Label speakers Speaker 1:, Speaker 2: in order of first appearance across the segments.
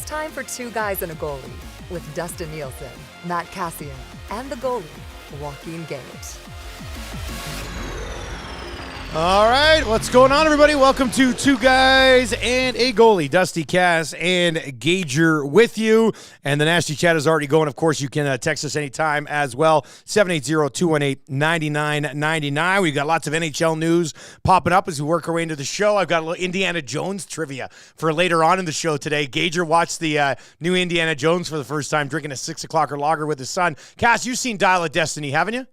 Speaker 1: time for Two Guys and a Goalie with Dustin Nielson, Matt Kassian, and the goalie, Joaquin Gage.
Speaker 2: All right, what's going on, everybody? Welcome to Two Guys and a Goalie. Dusty, Cass, and Gager with you. And the nasty chat is already going. Of course, you can text us anytime as well. 780-218-9999. We've got lots of NHL news popping up as we work our way into the show. I've got a little Indiana Jones trivia for later on in the show today. Gager watched the new Indiana Jones for the first time, drinking a 6 o'clocker lager with his son. Cass, you've seen Dial of Destiny, haven't you?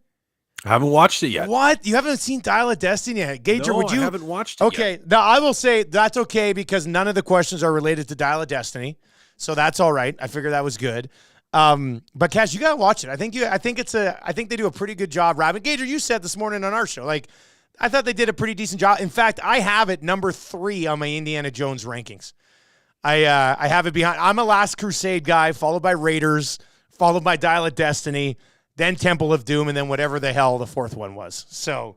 Speaker 3: I haven't watched it yet.
Speaker 2: What? You haven't seen Dial of Destiny yet? Gager,
Speaker 3: No,
Speaker 2: would you?
Speaker 3: I haven't watched it
Speaker 2: Okay,
Speaker 3: yet.
Speaker 2: now I will say that's okay because none of the questions are related to Dial of Destiny, so that's all right. I figured that was good. But Cash, you gotta watch it. I think they do a pretty good job. Robin Gager, you said this morning on our show, like I thought they did a pretty decent job. In fact, I have it number 3 on my Indiana Jones rankings. I have it behind. I'm a Last Crusade guy, followed by Raiders, followed by Dial of Destiny, then Temple of Doom, and then whatever the hell the fourth one was. So,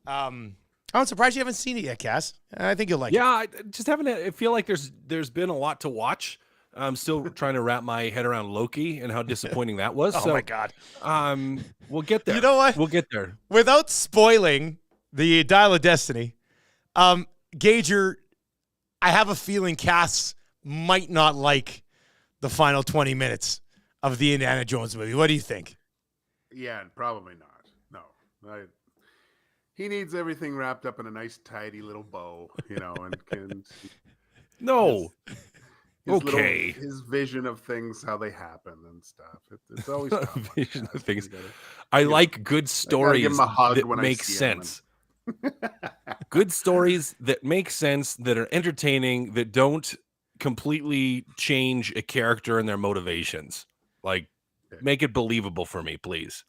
Speaker 2: I'm surprised you haven't seen it yet, Cass. I think you'll like it.
Speaker 3: Yeah, I just haven't. I feel like there's been a lot to watch. I'm still trying to wrap my head around Loki and how disappointing that was.
Speaker 2: Oh, my God.
Speaker 3: We'll get there.
Speaker 2: You know what?
Speaker 3: We'll get there.
Speaker 2: Without spoiling the Dial of Destiny, Gager, I have a feeling Cass might not like the final 20 minutes of the Indiana Jones movie. What do you think?
Speaker 4: Yeah, probably not. No. He needs everything wrapped up in a nice, tidy little bow, and
Speaker 3: No.
Speaker 4: Okay. His vision of things, how they happen and stuff. It's always tough.
Speaker 3: Vision of things. I like good stories
Speaker 4: give him a hug
Speaker 3: that
Speaker 4: when I
Speaker 3: make
Speaker 4: see
Speaker 3: sense. Good stories that make sense, that are entertaining, that don't completely change a character and their motivations. Like, make it believable for me, please.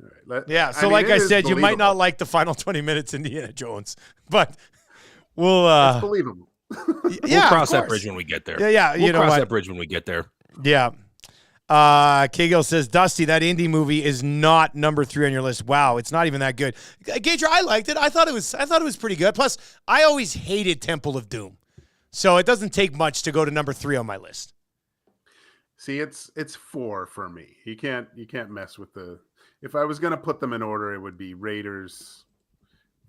Speaker 4: All right,
Speaker 2: yeah, so like I said, you might not like the final 20 minutes Indiana Jones, but we'll
Speaker 4: it's believable.
Speaker 3: We'll cross that bridge when we get there.
Speaker 2: Yeah,
Speaker 3: we'll cross that bridge when we get there.
Speaker 2: Yeah. Kegel says, Dusty, that indie movie is not number 3 on your list. Wow, it's not even that good. Gager, I liked it. I thought it was pretty good. Plus, I always hated Temple of Doom. So it doesn't take much to go to number 3 on my list.
Speaker 4: See, it's 4 for me. You can't mess with the. If I was gonna put them in order, it would be Raiders,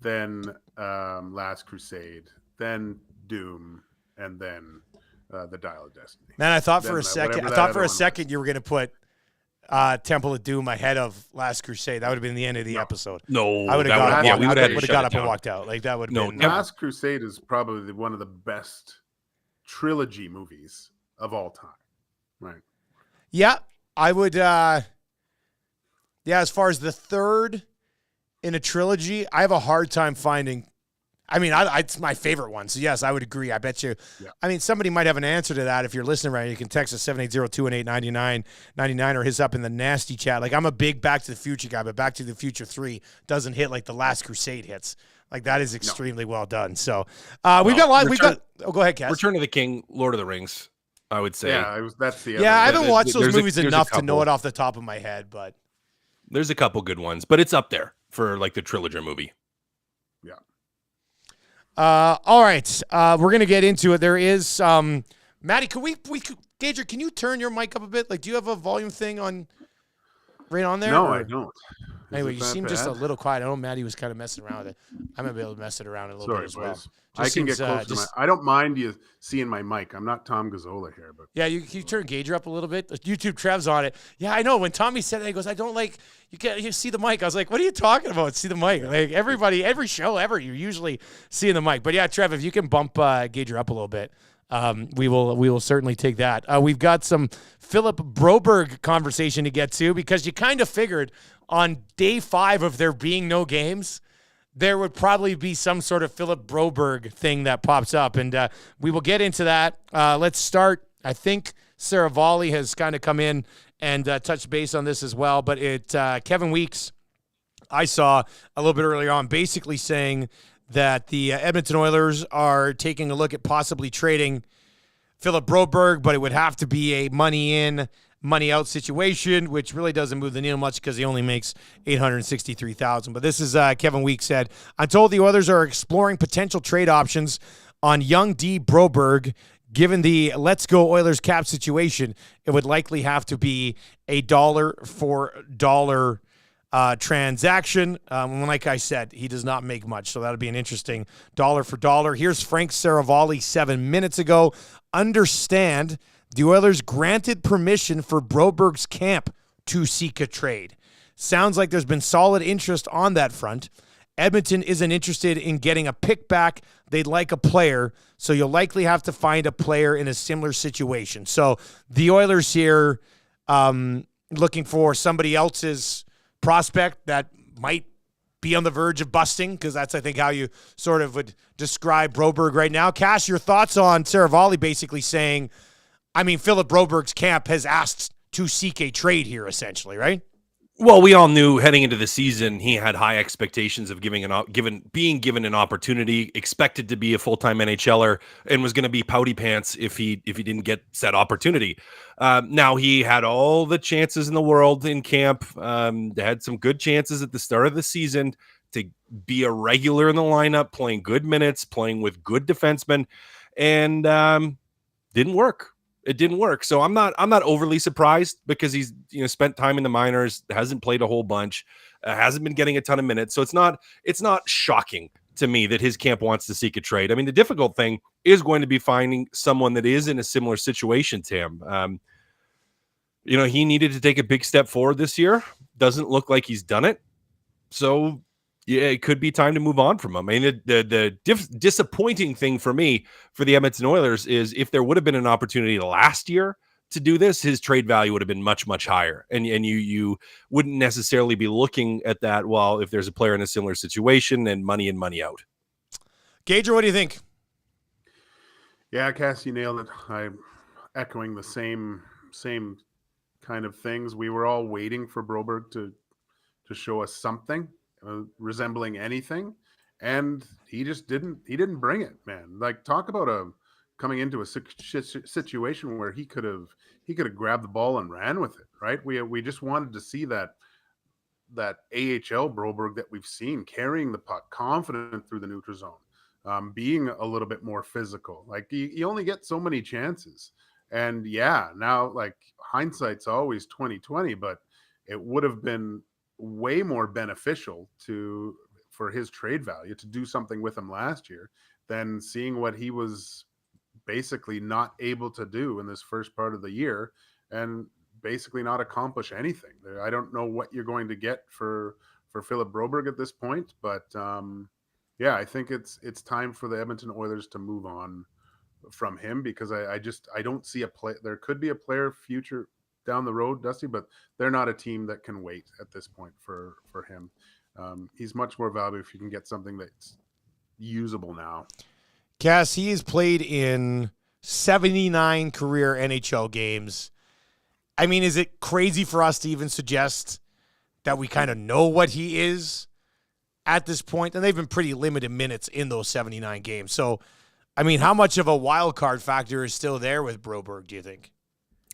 Speaker 4: then Last Crusade, then Doom, and then the Dial of Destiny.
Speaker 2: Man, I thought for a second you were gonna put Temple of Doom ahead of Last Crusade. That would have been the end of the episode.
Speaker 3: No,
Speaker 2: I would have got up.
Speaker 3: Yeah, we would have
Speaker 2: got up and walked out. Like that would have been.
Speaker 4: Last Crusade is probably one of the best trilogy movies of all time. Right.
Speaker 2: Yeah, I would. Yeah, as far as the third in a trilogy, I have a hard time finding. I mean, it's my favorite one. So, yes, I would agree. I bet you. Yeah. I mean, somebody might have an answer to that. If you're listening right now, you can text us 780-218-9999 or hit up in the nasty chat. Like, I'm a big Back to the Future guy, but Back to the Future 3 doesn't hit like the Last Crusade hits. Like, that is extremely well done. So, we've got a lot. Oh, go ahead, Cass.
Speaker 3: Return of the King, Lord of the Rings, I would say.
Speaker 4: Yeah, that's the.
Speaker 2: Yeah, I haven't watched those movies enough to know it off the top of my head, but.
Speaker 3: There's a couple good ones, but it's up there for like the trilogy movie.
Speaker 4: Yeah.
Speaker 2: All right. We're gonna get into it. There is Maddie. Gager, can you turn your mic up a bit? Like, do you have a volume thing on right on there?
Speaker 4: No, I don't.
Speaker 2: Anyway, you seem just a little quiet. I know Maddie was kind of messing around with it. I might be able to mess it around a little bit as well.
Speaker 4: I can get close to my. I don't mind you seeing my mic. I'm not Tom Gazzola here, but
Speaker 2: yeah, you turn Gager up a little bit. YouTube Trev's on it. Yeah, I know. When Tommy said that, he goes, "I don't like you see the mic." I was like, "What are you talking about? See the mic?" Like everybody, every show ever, you're usually seeing the mic. But yeah, Trev, if you can bump Gager up a little bit, we will certainly take that. We've got some Philip Broberg conversation to get to because you kind of figured on day 5 of there being no games, there would probably be some sort of Philip Broberg thing that pops up, and we will get into that. Let's start. I think Sarah Volley has kind of come in and touched base on this as well, but Kevin Weeks, I saw a little bit earlier on, basically saying that the Edmonton Oilers are taking a look at possibly trading Philip Broberg, but it would have to be a money in, money out situation, which really doesn't move the needle much because he only makes $863,000. But this is Kevin Weeks said, I'm told the Oilers are exploring potential trade options on young D. Broberg, given the Let's Go Oilers cap situation, it would likely have to be a dollar for dollar transaction. Like I said, he does not make much, so that'll be an interesting dollar for dollar. Here's Frank Saravalli 7 minutes ago. Understand the Oilers granted permission for Broberg's camp to seek a trade. Sounds like there's been solid interest on that front. Edmonton isn't interested in getting a pick back. They'd like a player, so you'll likely have to find a player in a similar situation. So the Oilers here looking for somebody else's prospect that might be on the verge of busting, because that's, I think, how you sort of would describe Broberg right now. Cass, your thoughts on Saravalli basically saying, Philip Broberg's camp has asked to seek a trade here, essentially, right?
Speaker 3: Well, we all knew heading into the season he had high expectations of being given an opportunity, expected to be a full-time NHLer, and was going to be pouty pants if he didn't get said opportunity. Now he had all the chances in the world in camp. Had some good chances at the start of the season to be a regular in the lineup, playing good minutes, playing with good defensemen, and didn't work. It didn't work. So I'm not overly surprised, because he's spent time in the minors, hasn't played a whole bunch, hasn't been getting a ton of minutes. So it's not shocking to me that his camp wants to seek a trade. The difficult thing is going to be finding someone that is in a similar situation to him. He needed to take a big step forward this year. Doesn't look like he's done it. So yeah, it could be time to move on from him. The disappointing thing for me, for the Edmonton Oilers, is if there would have been an opportunity last year to do this, his trade value would have been much, much higher. And you wouldn't necessarily be looking at that, well, if there's a player in a similar situation, and money in, money out.
Speaker 2: Gage, what do you think?
Speaker 4: Yeah, Cass, you nailed it. I'm echoing the same kind of things. We were all waiting for Broberg to show us something resembling anything, and he just didn't bring it, man. Like, talk about coming into a situation where he could have grabbed the ball and ran with it, right? We just wanted to see that AHL Broberg that we've seen, carrying the puck, confident through the neutral zone, being a little bit more physical. Like, you only get so many chances, and yeah, now, like, hindsight's always 20/20, but it would have been way more beneficial for his trade value to do something with him last year than seeing what he was basically not able to do in this first part of the year, and basically not accomplish anything. I don't know what you're going to get for Philip Broberg at this point, but yeah, I think it's time for the Edmonton Oilers to move on from him, because I don't see a play. There could be a player future down the road, Dusty, but they're not a team that can wait at this point for him. He's much more valuable if you can get something that's usable now.
Speaker 2: Cass, he has played in 79 career NHL games. Is it crazy for us to even suggest that we kind of know what he is at this point? And they've been pretty limited minutes in those 79 games. So, how much of a wild card factor is still there with Broberg, do you think?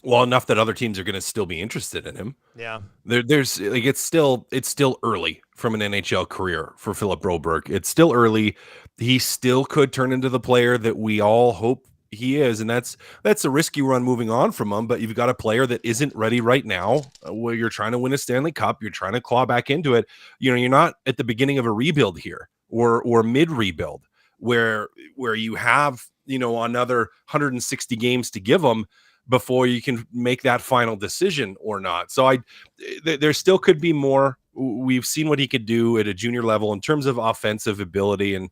Speaker 3: Well, enough that other teams are going to still be interested in him.
Speaker 2: Yeah.
Speaker 3: There's like, it's still early from an NHL career for Philip Broberg. It's still early. He still could turn into the player that we all hope he is, and that's a risky run moving on from him. But you've got a player that isn't ready right now, where you're trying to win a Stanley Cup, you're trying to claw back into it. You're not at the beginning of a rebuild here, or mid rebuild, where you have another 160 games to give him before you can make that final decision or not. So there still could be more. We've seen what he could do at a junior level in terms of offensive ability, and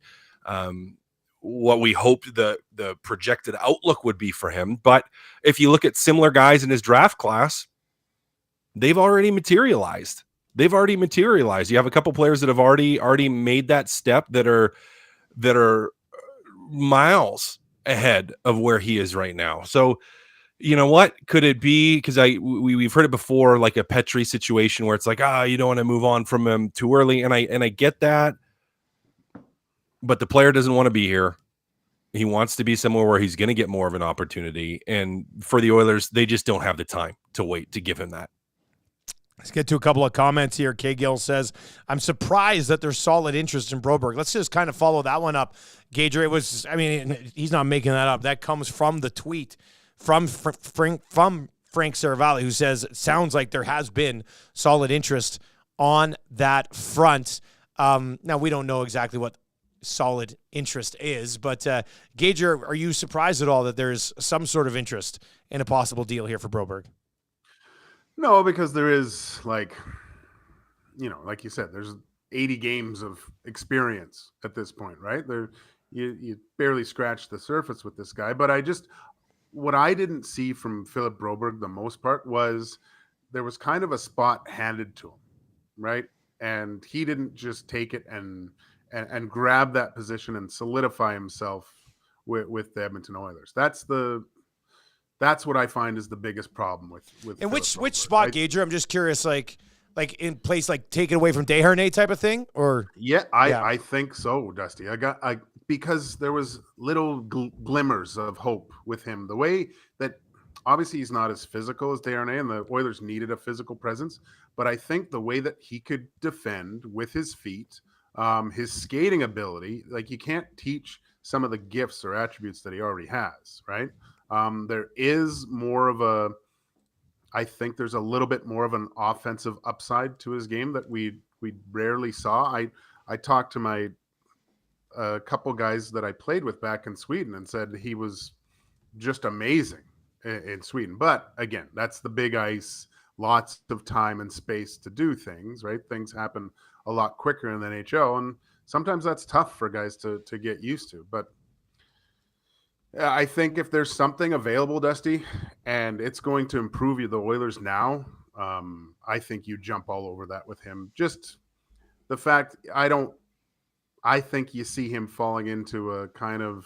Speaker 3: what we hoped the projected outlook would be for him. But if you look at similar guys in his draft class, they've already materialized. You have a couple players that have already made that step that are miles ahead of where he is right now. So, you know what? Could it be, because we've heard it before, like a Petrie situation where it's like, you don't want to move on from him too early, and I get that, but the player doesn't want to be here. He wants to be somewhere where he's going to get more of an opportunity, and for the Oilers, they just don't have the time to wait to give him that.
Speaker 2: Let's get to a couple of comments here. K. Gill says, I'm surprised that there's solid interest in Broberg. Let's just kind of follow that one up. Gage, he's not making that up. That comes from the tweet from Frank Saravalli, who says, it sounds like there has been solid interest on that front. Now, we don't know exactly what solid interest is, but Gage, are you surprised at all that there's some sort of interest in a possible deal here for Broberg?
Speaker 4: No, because there is, like you said, there's 80 games of experience at this point, right? You barely scratched the surface with this guy. But what I didn't see from Philip Broberg the most part was there was kind of a spot handed to him, right? And he didn't just take it and grab that position and solidify himself with the Edmonton Oilers. That's what I find is the biggest problem with.
Speaker 2: And which spot, right? Gager? I'm just curious, like in place, like take it away from Desharnais type of thing, or
Speaker 4: I think so, Dusty. Because there was little glimmers of hope with him. The way that obviously he's not as physical as Desharnais, and the Oilers needed a physical presence. But I think the way that he could defend with his feet, his skating ability, like you can't teach some of the gifts or attributes that he already has, right? There is more I think there's a little bit more of an offensive upside to his game that we rarely saw. I talked to a couple guys that I played with back in Sweden and said he was just amazing in Sweden. But again, that's the big ice, lots of time and space to do things, right? Things happen a lot quicker in the NHL, and sometimes that's tough for guys to get used to. But I think if there's something available, Dusty, and it's going to improve the Oilers now, I think you jump all over that with him. Just the fact I think you see him falling into a kind of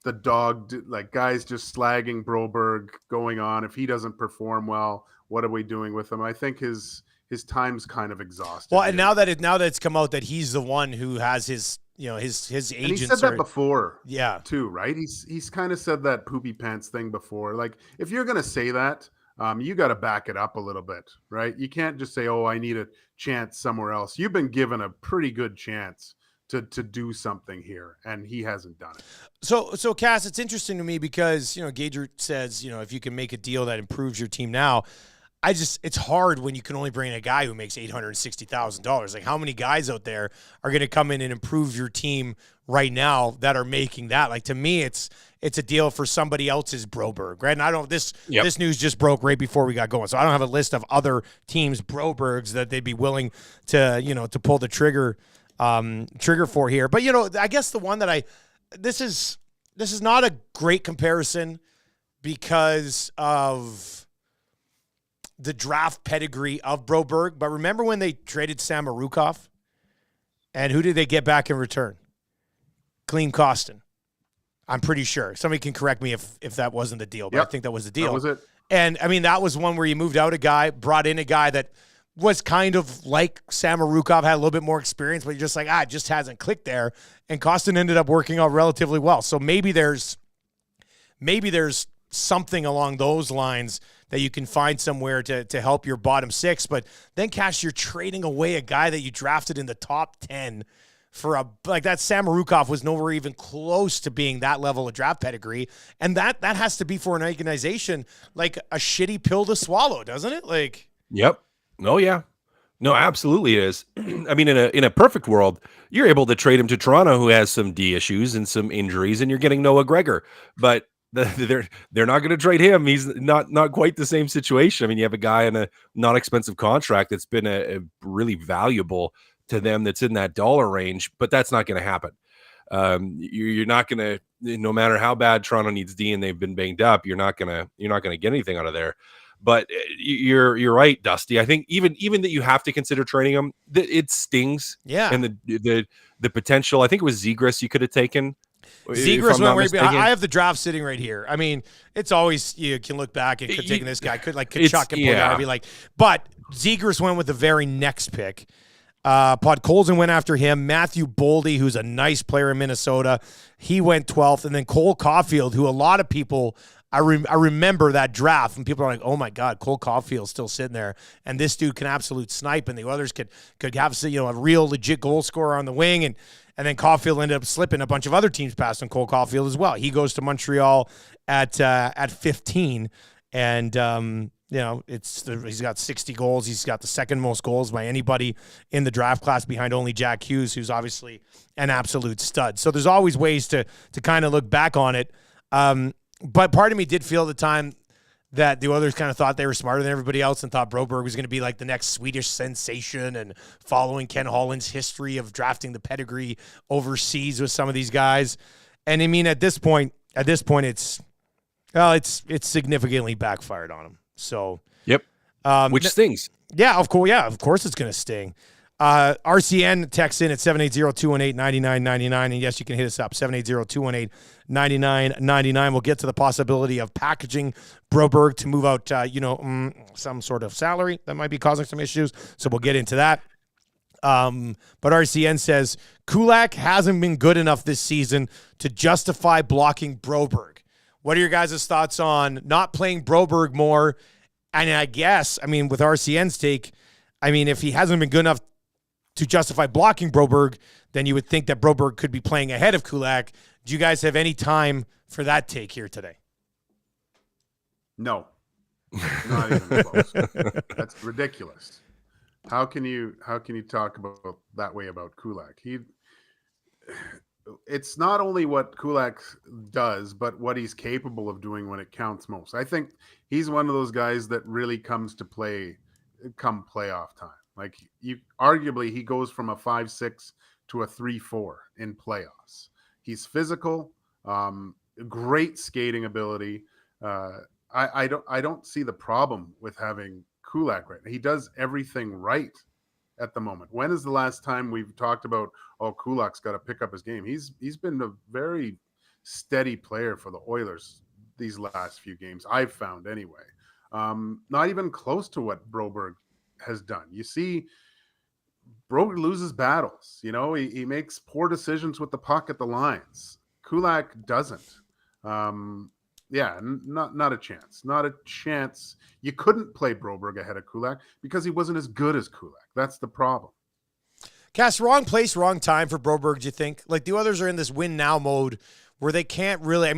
Speaker 4: the dog, like guys just slagging Broberg going on. If he doesn't perform well, what are we doing with him? I think his time's kind of exhausted.
Speaker 2: Well, and now that it's come out that he's the one who has his agents.
Speaker 4: And he said that before,
Speaker 2: yeah,
Speaker 4: too, right? He's kind of said that poopy pants thing before. Like, if you're gonna say that, you got to back it up a little bit, right? You can't just say, "Oh, I need a chance somewhere else." You've been given a pretty good chance to do something here, and he hasn't done it.
Speaker 2: So Cass, it's interesting to me because Gager says if you can make a deal that improves your team now. It's hard when you can only bring in a guy who makes $860,000. Like, how many guys out there are going to come in and improve your team right now that are making that? Like, to me, it's a deal for somebody else's Broberg, right? And this news just broke right before we got going, so I don't have a list of other teams' Brobergs that they'd be willing to to pull the trigger for here. But I guess the one that this is not a great comparison because of the draft pedigree of Broberg, but remember when they traded Sam Arukov? And who did they get back in return? Klim Kostin. I'm pretty sure. Somebody can correct me if that wasn't the deal, but I think that was the deal.
Speaker 4: That was it.
Speaker 2: And, that was one where you moved out a guy, brought in a guy that was kind of like Sam Arukov, had a little bit more experience, but you're just like, it just hasn't clicked there. And Kostin ended up working out relatively well. So maybe there's something along those lines that you can find somewhere to help your bottom six. But then, Cash, you're trading away a guy that you drafted in the top 10 for that. Sam Arukov was nowhere even close to being that level of draft pedigree. And that has to be for an organization like a shitty pill to swallow, doesn't it? Like,
Speaker 3: yep. Oh, yeah. No, absolutely it is. In a perfect world, you're able to trade him to Toronto, who has some D issues and some injuries, and you're getting Noah Gregor. But they're not going to trade him. He's not quite the same situation. You have a guy in a not expensive contract that's been a really valuable to them, that's in that dollar range, but that's not going to happen. You're not going to, no matter how bad Toronto needs D and they've been banged up, you're not going to get anything out of there. But you're right, Dusty. I think even that you have to consider trading him, it stings.
Speaker 2: Yeah.
Speaker 3: And the potential, I think it was Zegras you could have taken.
Speaker 2: Zegras went way behind. I have the draft sitting right here. It's always, you can look back and taking this guy, Kachuk and Poyar, be like, but Zegras went with the very next pick. Podkolzin went after him. Matthew Boldy, who's a nice player in Minnesota, he went 12th. And then Cole Caulfield, who a lot of people I remember that draft and people are like, oh my God, Cole Caulfield's still sitting there, and this dude can absolute snipe, and the others could have a real legit goal scorer on the wing, and then Caulfield ended up slipping. A bunch of other teams passed on Cole Caulfield as well. He goes to Montreal at 15, and he's got 60 goals. He's got the second most goals by anybody in the draft class, behind only Jack Hughes, who's obviously an absolute stud. So there's always ways to kind of look back on it. But part of me did feel at the time that the others kind of thought they were smarter than everybody else and thought Broberg was going to be like the next Swedish sensation, and following Ken Holland's history of drafting the pedigree overseas with some of these guys. And I mean, at this point, it's significantly backfired on him. So,
Speaker 3: yep. Which stings.
Speaker 2: Yeah, of course it's going to sting. RCN texts in at 780-218-9999. And yes, you can hit us up, 780-218-9999. We'll get to the possibility of packaging Broberg to move out, some sort of salary that might be causing some issues. So we'll get into that. But RCN says, Kulak hasn't been good enough this season to justify blocking Broberg. What are your guys' thoughts on not playing Broberg more? And I guess, with RCN's take, if he hasn't been good enough to justify blocking Broberg, then you would think that Broberg could be playing ahead of Kulak. Do you guys have any time for that take here today?
Speaker 4: No, not even close. That's ridiculous. How can you talk about that way about Kulak? It's not only what Kulak does, but what he's capable of doing when it counts most. I think he's one of those guys that really comes to play come playoff time. Like, arguably he goes from a 5-6 to a 3-4 in playoffs. He's physical, great skating ability. I don't see the problem with having Kulak right now. He does everything right at the moment. When is the last time we've talked about, Kulak's got to pick up his game? He's been a very steady player for the Oilers these last few games, I've found anyway. Not even close to what Broberg has done. You see, Broberg loses battles. He makes poor decisions with the puck at the lines. Kulak doesn't. Not a chance. Not a chance. You couldn't play Broberg ahead of Kulak because he wasn't as good as Kulak. That's the problem.
Speaker 2: Cass, wrong place, wrong time for Broberg, do you think? Like, the others are in this win now mode where they can't really,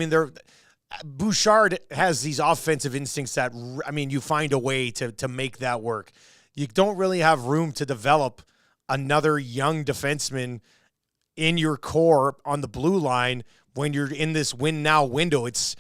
Speaker 2: Bouchard has these offensive instincts that, you find a way to make that work. You don't really have room to develop another young defenseman in your core on the blue line when you're in this win now window. It's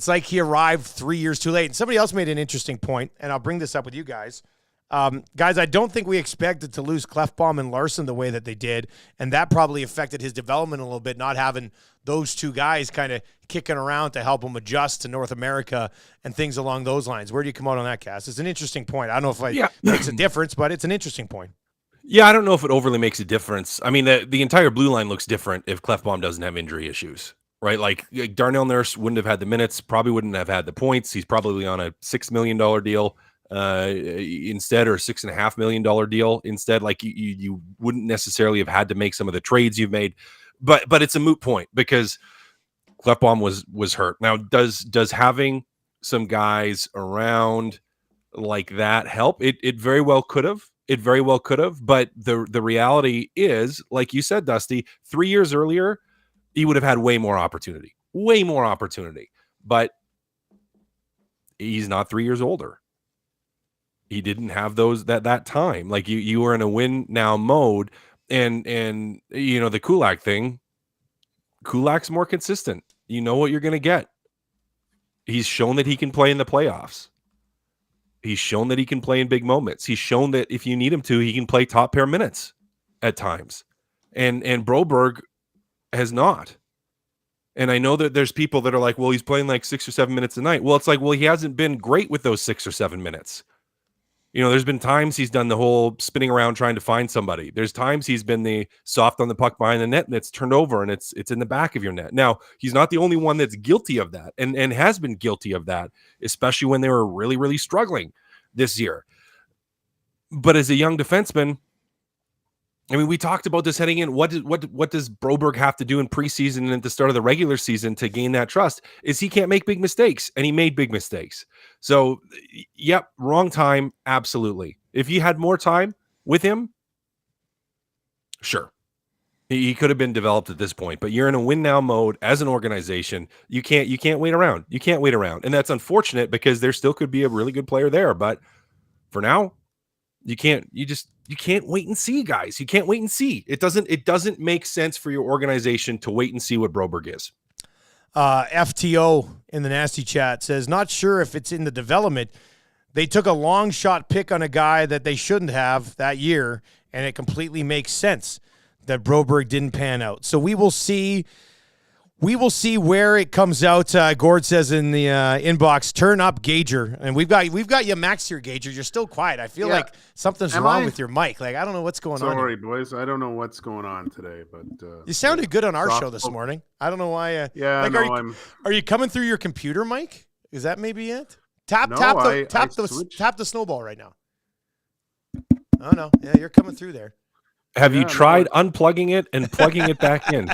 Speaker 2: like he arrived 3 years too late. And somebody else made an interesting point, and I'll bring this up with you guys. Guys, I don't think we expected to lose Klefbom and Larson the way that they did, and that probably affected his development a little bit, not having those two guys kind of kicking around to help him adjust to North America and things along those lines. Where do you come out on that, Cass? It's an interesting point. I don't know if it makes a difference, but it's an interesting point.
Speaker 3: Yeah, I don't know if it overly makes a difference. The entire blue line looks different if Klefbom doesn't have injury issues, right? Like Darnell Nurse wouldn't have had the minutes, probably wouldn't have had the points. He's probably on a $6 million deal instead, or $6.5 million deal instead. Like you wouldn't necessarily have had to make some of the trades you've made, but it's a moot point because Klefbom was hurt. Now, does having some guys around like that help? It very well could have. It very well could have. But the reality is, like you said, Dusty, 3 years earlier, he would have had way more opportunity. But he's not 3 years older. He didn't have those that time. Like you were in a win now mode, and the Kulak thing. Kulak's more consistent. You know what you're going to get. He's shown that he can play in the playoffs. He's shown that he can play in big moments. He's shown that if you need him to, he can play top pair minutes at times. And Broberg has not. And I know that there's people that are like, well, he's playing like 6 or 7 minutes a night. Well, it's like, well, he hasn't been great with those 6 or 7 minutes. There's been times he's done the whole spinning around trying to find somebody. There's times he's been the soft on the puck behind the net and it's turned over and it's in the back of your net. Now, he's not the only one that's guilty of that and has been guilty of that, especially when they were really, really struggling this year. But as a young defenseman, I mean, we talked about this heading in. What does Broberg have to do in preseason and at the start of the regular season to gain that trust? Is he can't make big mistakes, and he made big mistakes. So, yep, wrong time, absolutely. If he had more time with him, sure, he could have been developed at this point. But you're in a win now mode as an organization. You can't wait around. You can't wait around, and that's unfortunate because there still could be a really good player there. But for now, you can't wait and see, guys. You can't wait and see. It doesn't make sense for your organization to wait and see what Broberg is.
Speaker 2: FTO in the nasty chat says, not sure if it's in the development. They took a long shot pick on a guy that they shouldn't have that year, and it completely makes sense that Broberg didn't pan out. So we will see. We will see where it comes out. Gord says in the inbox, turn up Gager. And we've got you Max here, Gager. You're still quiet. I feel like something's wrong with your mic. Like, I don't know what's going on.
Speaker 4: Sorry, boys. I don't know what's going on today, but
Speaker 2: you sounded good on our show this morning. I don't know why. Are you coming through your computer mic? Is that maybe it? Tap the snowball right now. Oh no. Yeah, you're coming through there.
Speaker 3: Have you tried unplugging it and plugging it back in?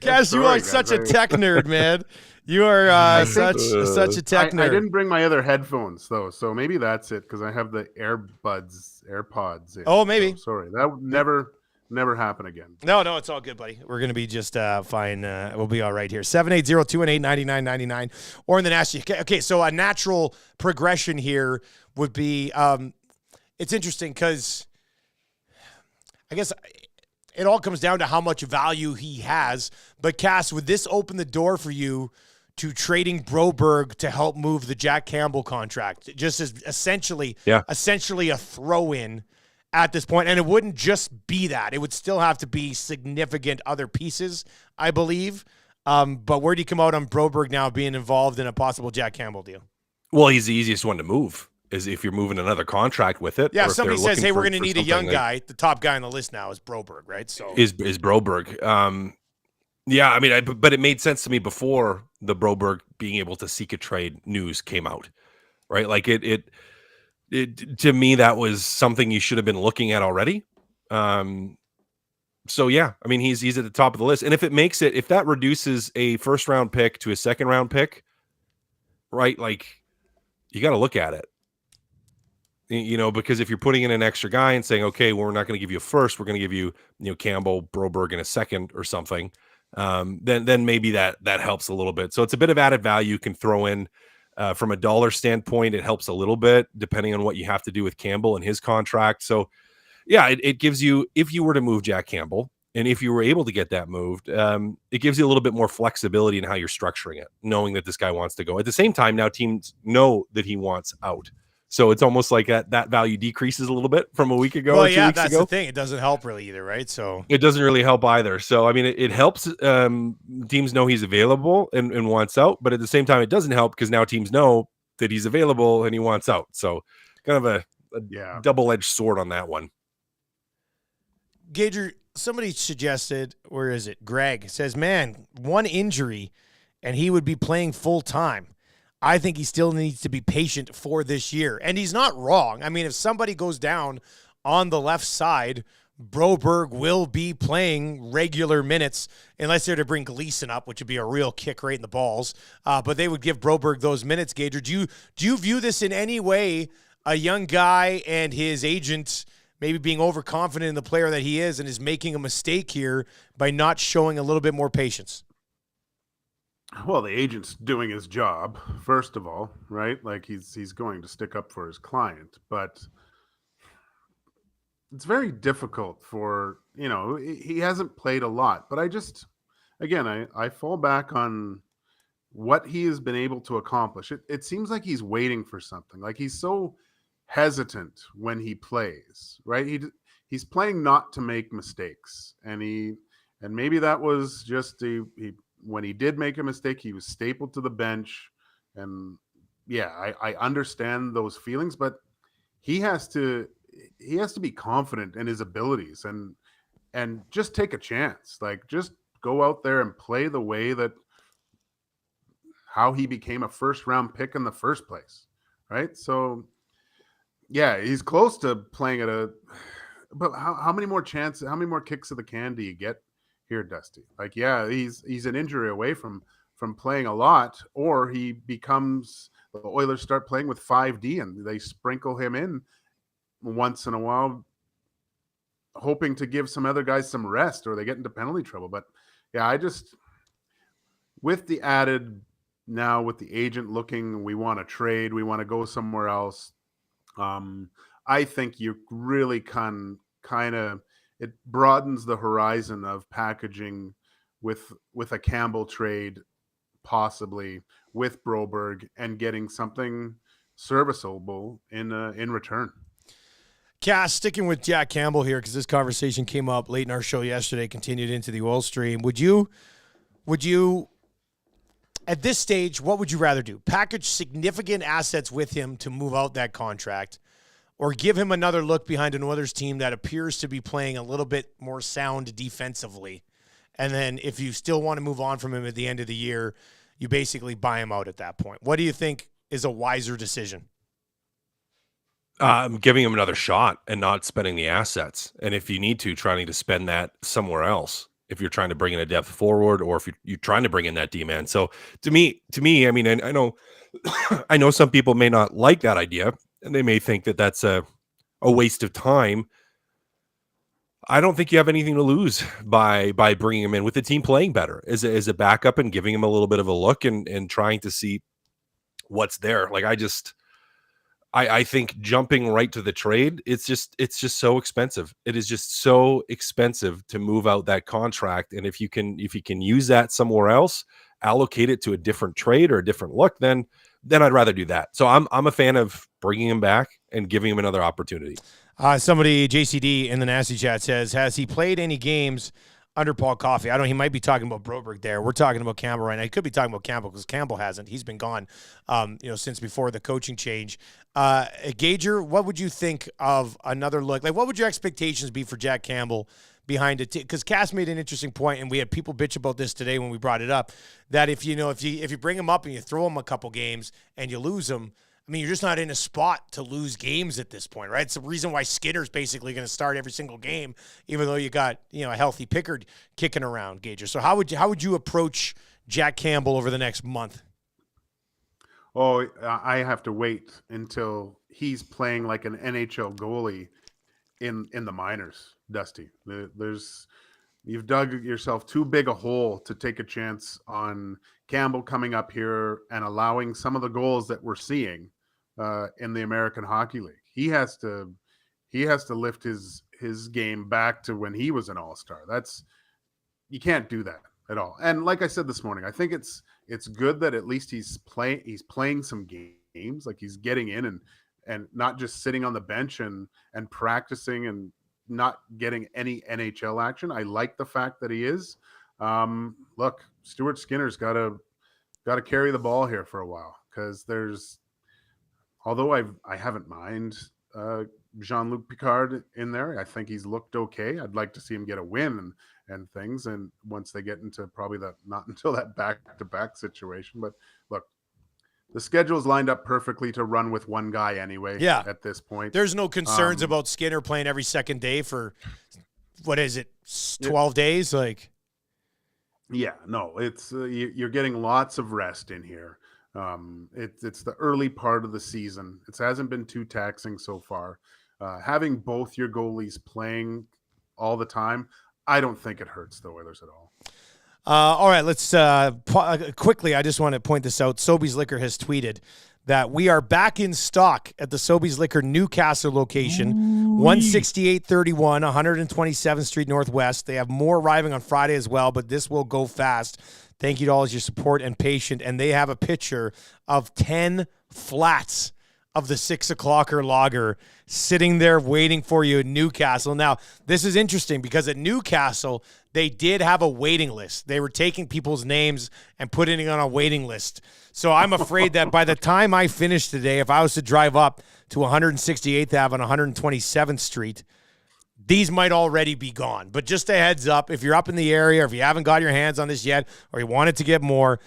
Speaker 2: Cass, you are such a tech nerd, man. You are such a tech nerd.
Speaker 4: I didn't bring my other headphones though, so maybe that's it because I have the AirPods in.
Speaker 2: Oh, maybe.
Speaker 4: So, sorry, that would never happen again.
Speaker 2: No, it's all good, buddy. We're gonna be just fine. We'll be all right here. 780-218-9999 or in the nasty. Okay, so a natural progression here would be. It's interesting because I guess it all comes down to how much value he has. But, Cass, would this open the door for you to trading Broberg to help move the Jack Campbell contract? Just as essentially a throw-in at this point. And it wouldn't just be that. It would still have to be significant other pieces, I believe. But where do you come out on Broberg now being involved in a possible Jack Campbell deal?
Speaker 3: Well, he's the easiest one to move. Is if you're moving another contract with it.
Speaker 2: Yeah, somebody says, hey, we're going to need a young guy. The top guy on the list now is Broberg, right? So
Speaker 3: is Broberg. Yeah, I mean, but it made sense to me before the Broberg being able to seek a trade news came out, right? Like it to me, that was something you should have been looking at already. So yeah, I mean, he's at the top of the list. And if that reduces a first round pick to a second round pick, right? Like you got to look at it. You know, because if you're putting in an extra guy and saying, okay, well, we're not going to give you a first, we're going to give you, Campbell, Broberg in a second or something, then maybe that helps a little bit. So it's a bit of added value you can throw in from a dollar standpoint. It helps a little bit depending on what you have to do with Campbell and his contract. So yeah, it gives you, if you were to move Jack Campbell and if you were able to get that moved, it gives you a little bit more flexibility in how you're structuring it, knowing that this guy wants to go. At the same time, now teams know that he wants out. So it's almost like that value decreases a little bit from a week ago.
Speaker 2: Well,
Speaker 3: or 2 weeks
Speaker 2: that's
Speaker 3: ago.
Speaker 2: The thing. It doesn't help really either, right? So
Speaker 3: it doesn't really help either. So I mean, it helps. Teams know he's available and wants out, but at the same time, it doesn't help because now teams know that he's available and he wants out. So kind of a double-edged sword on that one.
Speaker 2: Gager, somebody suggested, where is it? Greg says, man, one injury and he would be playing full time. I think he still needs to be patient for this year. And he's not wrong. I mean, if somebody goes down on the left side, Broberg will be playing regular minutes unless they're to bring Gleason up, which would be a real kick right in the balls. But they would give Broberg those minutes, Gager. Do you view this in any way, a young guy and his agent maybe being overconfident in the player that he is and is making a mistake here by not showing a little bit more patience?
Speaker 4: Well, the agent's doing his job, first of all, right? Like he's going to stick up for his client, but it's very difficult for, he hasn't played a lot, but I fall back on what he has been able to accomplish. It seems like he's waiting for something. Like he's so hesitant when he plays, right? He's playing not to make mistakes, and maybe that was just when he did make a mistake, he was stapled to the bench. And yeah, I understand those feelings, but he has to be confident in his abilities and just take a chance. Like just go out there and play the way that how he became a first round pick in the first place. Right. So yeah, he's close to playing at but how many more chances? How many more kicks of the can do you get here, Dusty? Like, yeah, he's an injury away from playing a lot, or he becomes the Oilers start playing with 5D and they sprinkle him in once in a while, hoping to give some other guys some rest, or they get into penalty trouble. But yeah, I just, with the added now with the agent looking, we want to trade, we want to go somewhere else. I think you really kind of, it broadens the horizon of packaging with a Campbell trade, possibly with Broberg, and getting something serviceable in return.
Speaker 2: Cass, sticking with Jack Campbell here, because this conversation came up late in our show yesterday, continued into the oil stream. Would you, at this stage, what would you rather do? Package significant assets with him to move out that contract, or give him another look behind an Oilers team that appears to be playing a little bit more sound defensively? And then if you still want to move on from him at the end of the year, you basically buy him out at that point. What do you think is a wiser decision?
Speaker 3: Giving him another shot and not spending the assets. And if you need to, trying to spend that somewhere else, if you're trying to bring in a depth forward, or if you're trying to bring in that D-man. So to me, I mean, I know, I know some people may not like that idea, and they may think that that's a waste of time. I don't think you have anything to lose by bringing him in with the team playing better as a backup and giving him a little bit of a look and trying to see what's there. Like, I think jumping right to the trade, it's just so expensive. It is just so expensive to move out that contract. And if you can use that somewhere else, allocate it to a different trade or a different look, then I'd rather do that. So I'm a fan of bringing him back and giving him another opportunity.
Speaker 2: Somebody, JCD in the Nasty Chat, says, has he played any games under Paul Coffey? I don't know. He might be talking about Broberg there. We're talking about Campbell right now. He could be talking about Campbell because Campbell hasn't. He's been gone, since before the coaching change. Gager, what would you think of another look? Like, what would your expectations be for Jack Campbell behind it? Because Cass made an interesting point, and we had people bitch about this today when we brought it up, that if you bring him up and you throw him a couple games and you lose him, I mean, you're just not in a spot to lose games at this point, right? It's the reason why Skinner's basically going to start every single game, even though you got, a healthy Pickard kicking around, Gager. So how would you approach Jack Campbell over the next month?
Speaker 4: Oh, I have to wait until he's playing like an NHL goalie in the minors, Dusty. You've dug yourself too big a hole to take a chance on Campbell coming up here and allowing some of the goals that we're seeing in the American Hockey League. He has to lift his game back to when he was an all-star. You can't do that at all. And like I said this morning, I think it's good that at least he's playing some games, like he's getting in and not just sitting on the bench and practicing and not getting any NHL action. I like the fact that he is. Look, Stuart Skinner's got to carry the ball here for a while, because although I haven't mind Jean-Luc Picard in there, I think he's looked okay. I'd like to see him get a win and things. And once they get into probably not until that back-to-back situation. But look, the schedule is lined up perfectly to run with one guy anyway.
Speaker 2: Yeah.
Speaker 4: At this point,
Speaker 2: there's no concerns about Skinner playing every second day for, what is it, 12 days? Like,
Speaker 4: yeah, no, it's you're getting lots of rest in here. It's the early part of the season. It hasn't been too taxing so far. Having both your goalies playing all the time, I don't think it hurts the Oilers at all.
Speaker 2: All right, let's quickly, I just want to point this out. Sobeys Liquor has tweeted that we are back in stock at the Sobeys Liquor Newcastle location, 16831, 127th Street Northwest. They have more arriving on Friday as well, but this will go fast. Thank you to all of your support and patience. And they have a picture of 10 flats of the 6 o'clocker lager sitting there waiting for you in Newcastle. Now, this is interesting because at Newcastle, they did have a waiting list. They were taking people's names and putting it on a waiting list. So I'm afraid that by the time I finish today, if I was to drive up to 168th Ave on 127th Street, these might already be gone. But just a heads up, if you're up in the area, or if you haven't got your hands on this yet, or you wanted to get more,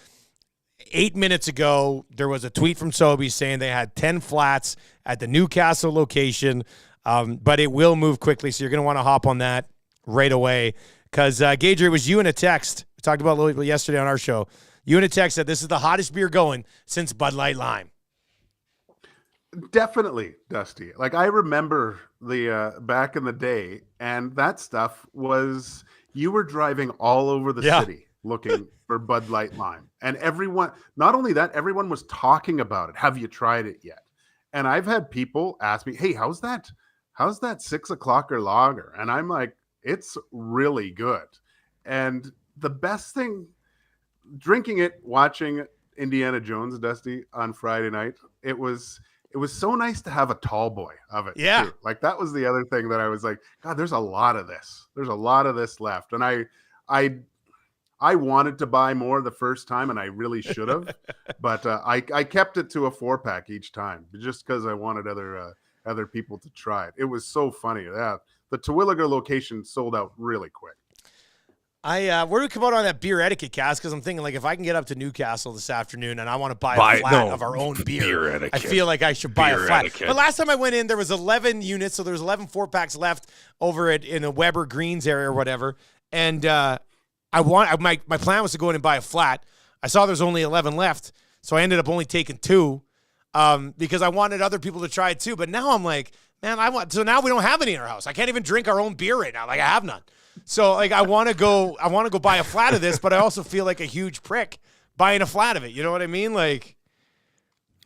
Speaker 2: 8 minutes ago, there was a tweet from Sobeys saying they had 10 flats at the Newcastle location. But it will move quickly, so you're going to want to hop on that right away. Because, Gage, it was you in a text. We talked about a little bit yesterday on our show. You in a text said this is the hottest beer going since Bud Light Lime.
Speaker 4: Definitely, Dusty. Like, I remember the back in the day, and that stuff was, you were driving all over the city looking for Bud Light Lime. And everyone, not only that, everyone was talking about it. Have you tried it yet? And I've had people ask me, hey, how's that 6 o'clocker lager? And I'm like, it's really good. And the best thing, drinking it, watching Indiana Jones, Dusty, on Friday night, it was so nice to have a tall boy of it.
Speaker 2: Yeah.
Speaker 4: Too. Like, that was the other thing that I was like, God, there's a lot of this. There's a lot of this left. And I wanted to buy more the first time, and I really should have, but I kept it to a 4-pack each time just because I wanted other people to try it. It was so funny. Yeah, the Terwilliger location sold out really quick.
Speaker 2: Where do we come out on that beer etiquette, Cass? Because I'm thinking, like, if I can get up to Newcastle this afternoon and I want to buy a flat of our own beer, I feel like I should buy a flat. Etiquette. But last time I went in, there was 11 units, so there was 11 4-packs left over in the Weber Greens area or whatever. And my plan was to go in and buy a flat. I saw there's only 11 left, so I ended up only taking 2 because I wanted other people to try it too. But now I'm like, man, so now we don't have any in our house. I can't even drink our own beer right now. Like, I have none. So, like, I want to go buy a flat of this, but I also feel like a huge prick buying a flat of it. You know what I mean? Like,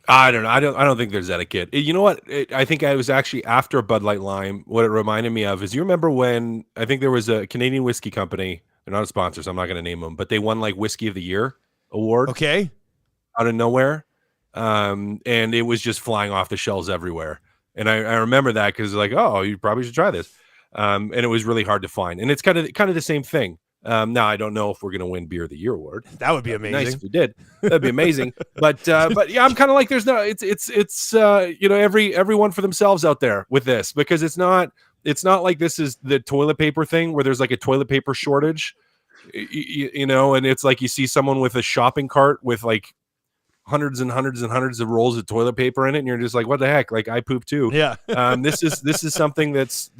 Speaker 3: I don't know. I don't think there's etiquette. You know what? I think I was actually after Bud Light Lime. What it reminded me of is, you remember when I think there was a Canadian whiskey company. They're not a sponsor, so I'm not going to name them, but they won like Whiskey of the Year award.
Speaker 2: Okay.
Speaker 3: Out of nowhere. And it was just flying off the shelves everywhere. And I remember that because, like, oh, you probably should try this. And it was really hard to find. And it's kind of the same thing. Now I don't know if we're going to win Beer of the Year award.
Speaker 2: That would be amazing.
Speaker 3: Nice if we did. That'd be amazing. But yeah, I'm kind of like, there's no, it's everyone for themselves out there with this, because it's not like this is the toilet paper thing where there's like a toilet paper shortage, and it's like you see someone with a shopping cart with like hundreds and hundreds and hundreds of rolls of toilet paper in it, and you're just like, what the heck? Like, I poop too.
Speaker 2: Yeah.
Speaker 3: This is something that's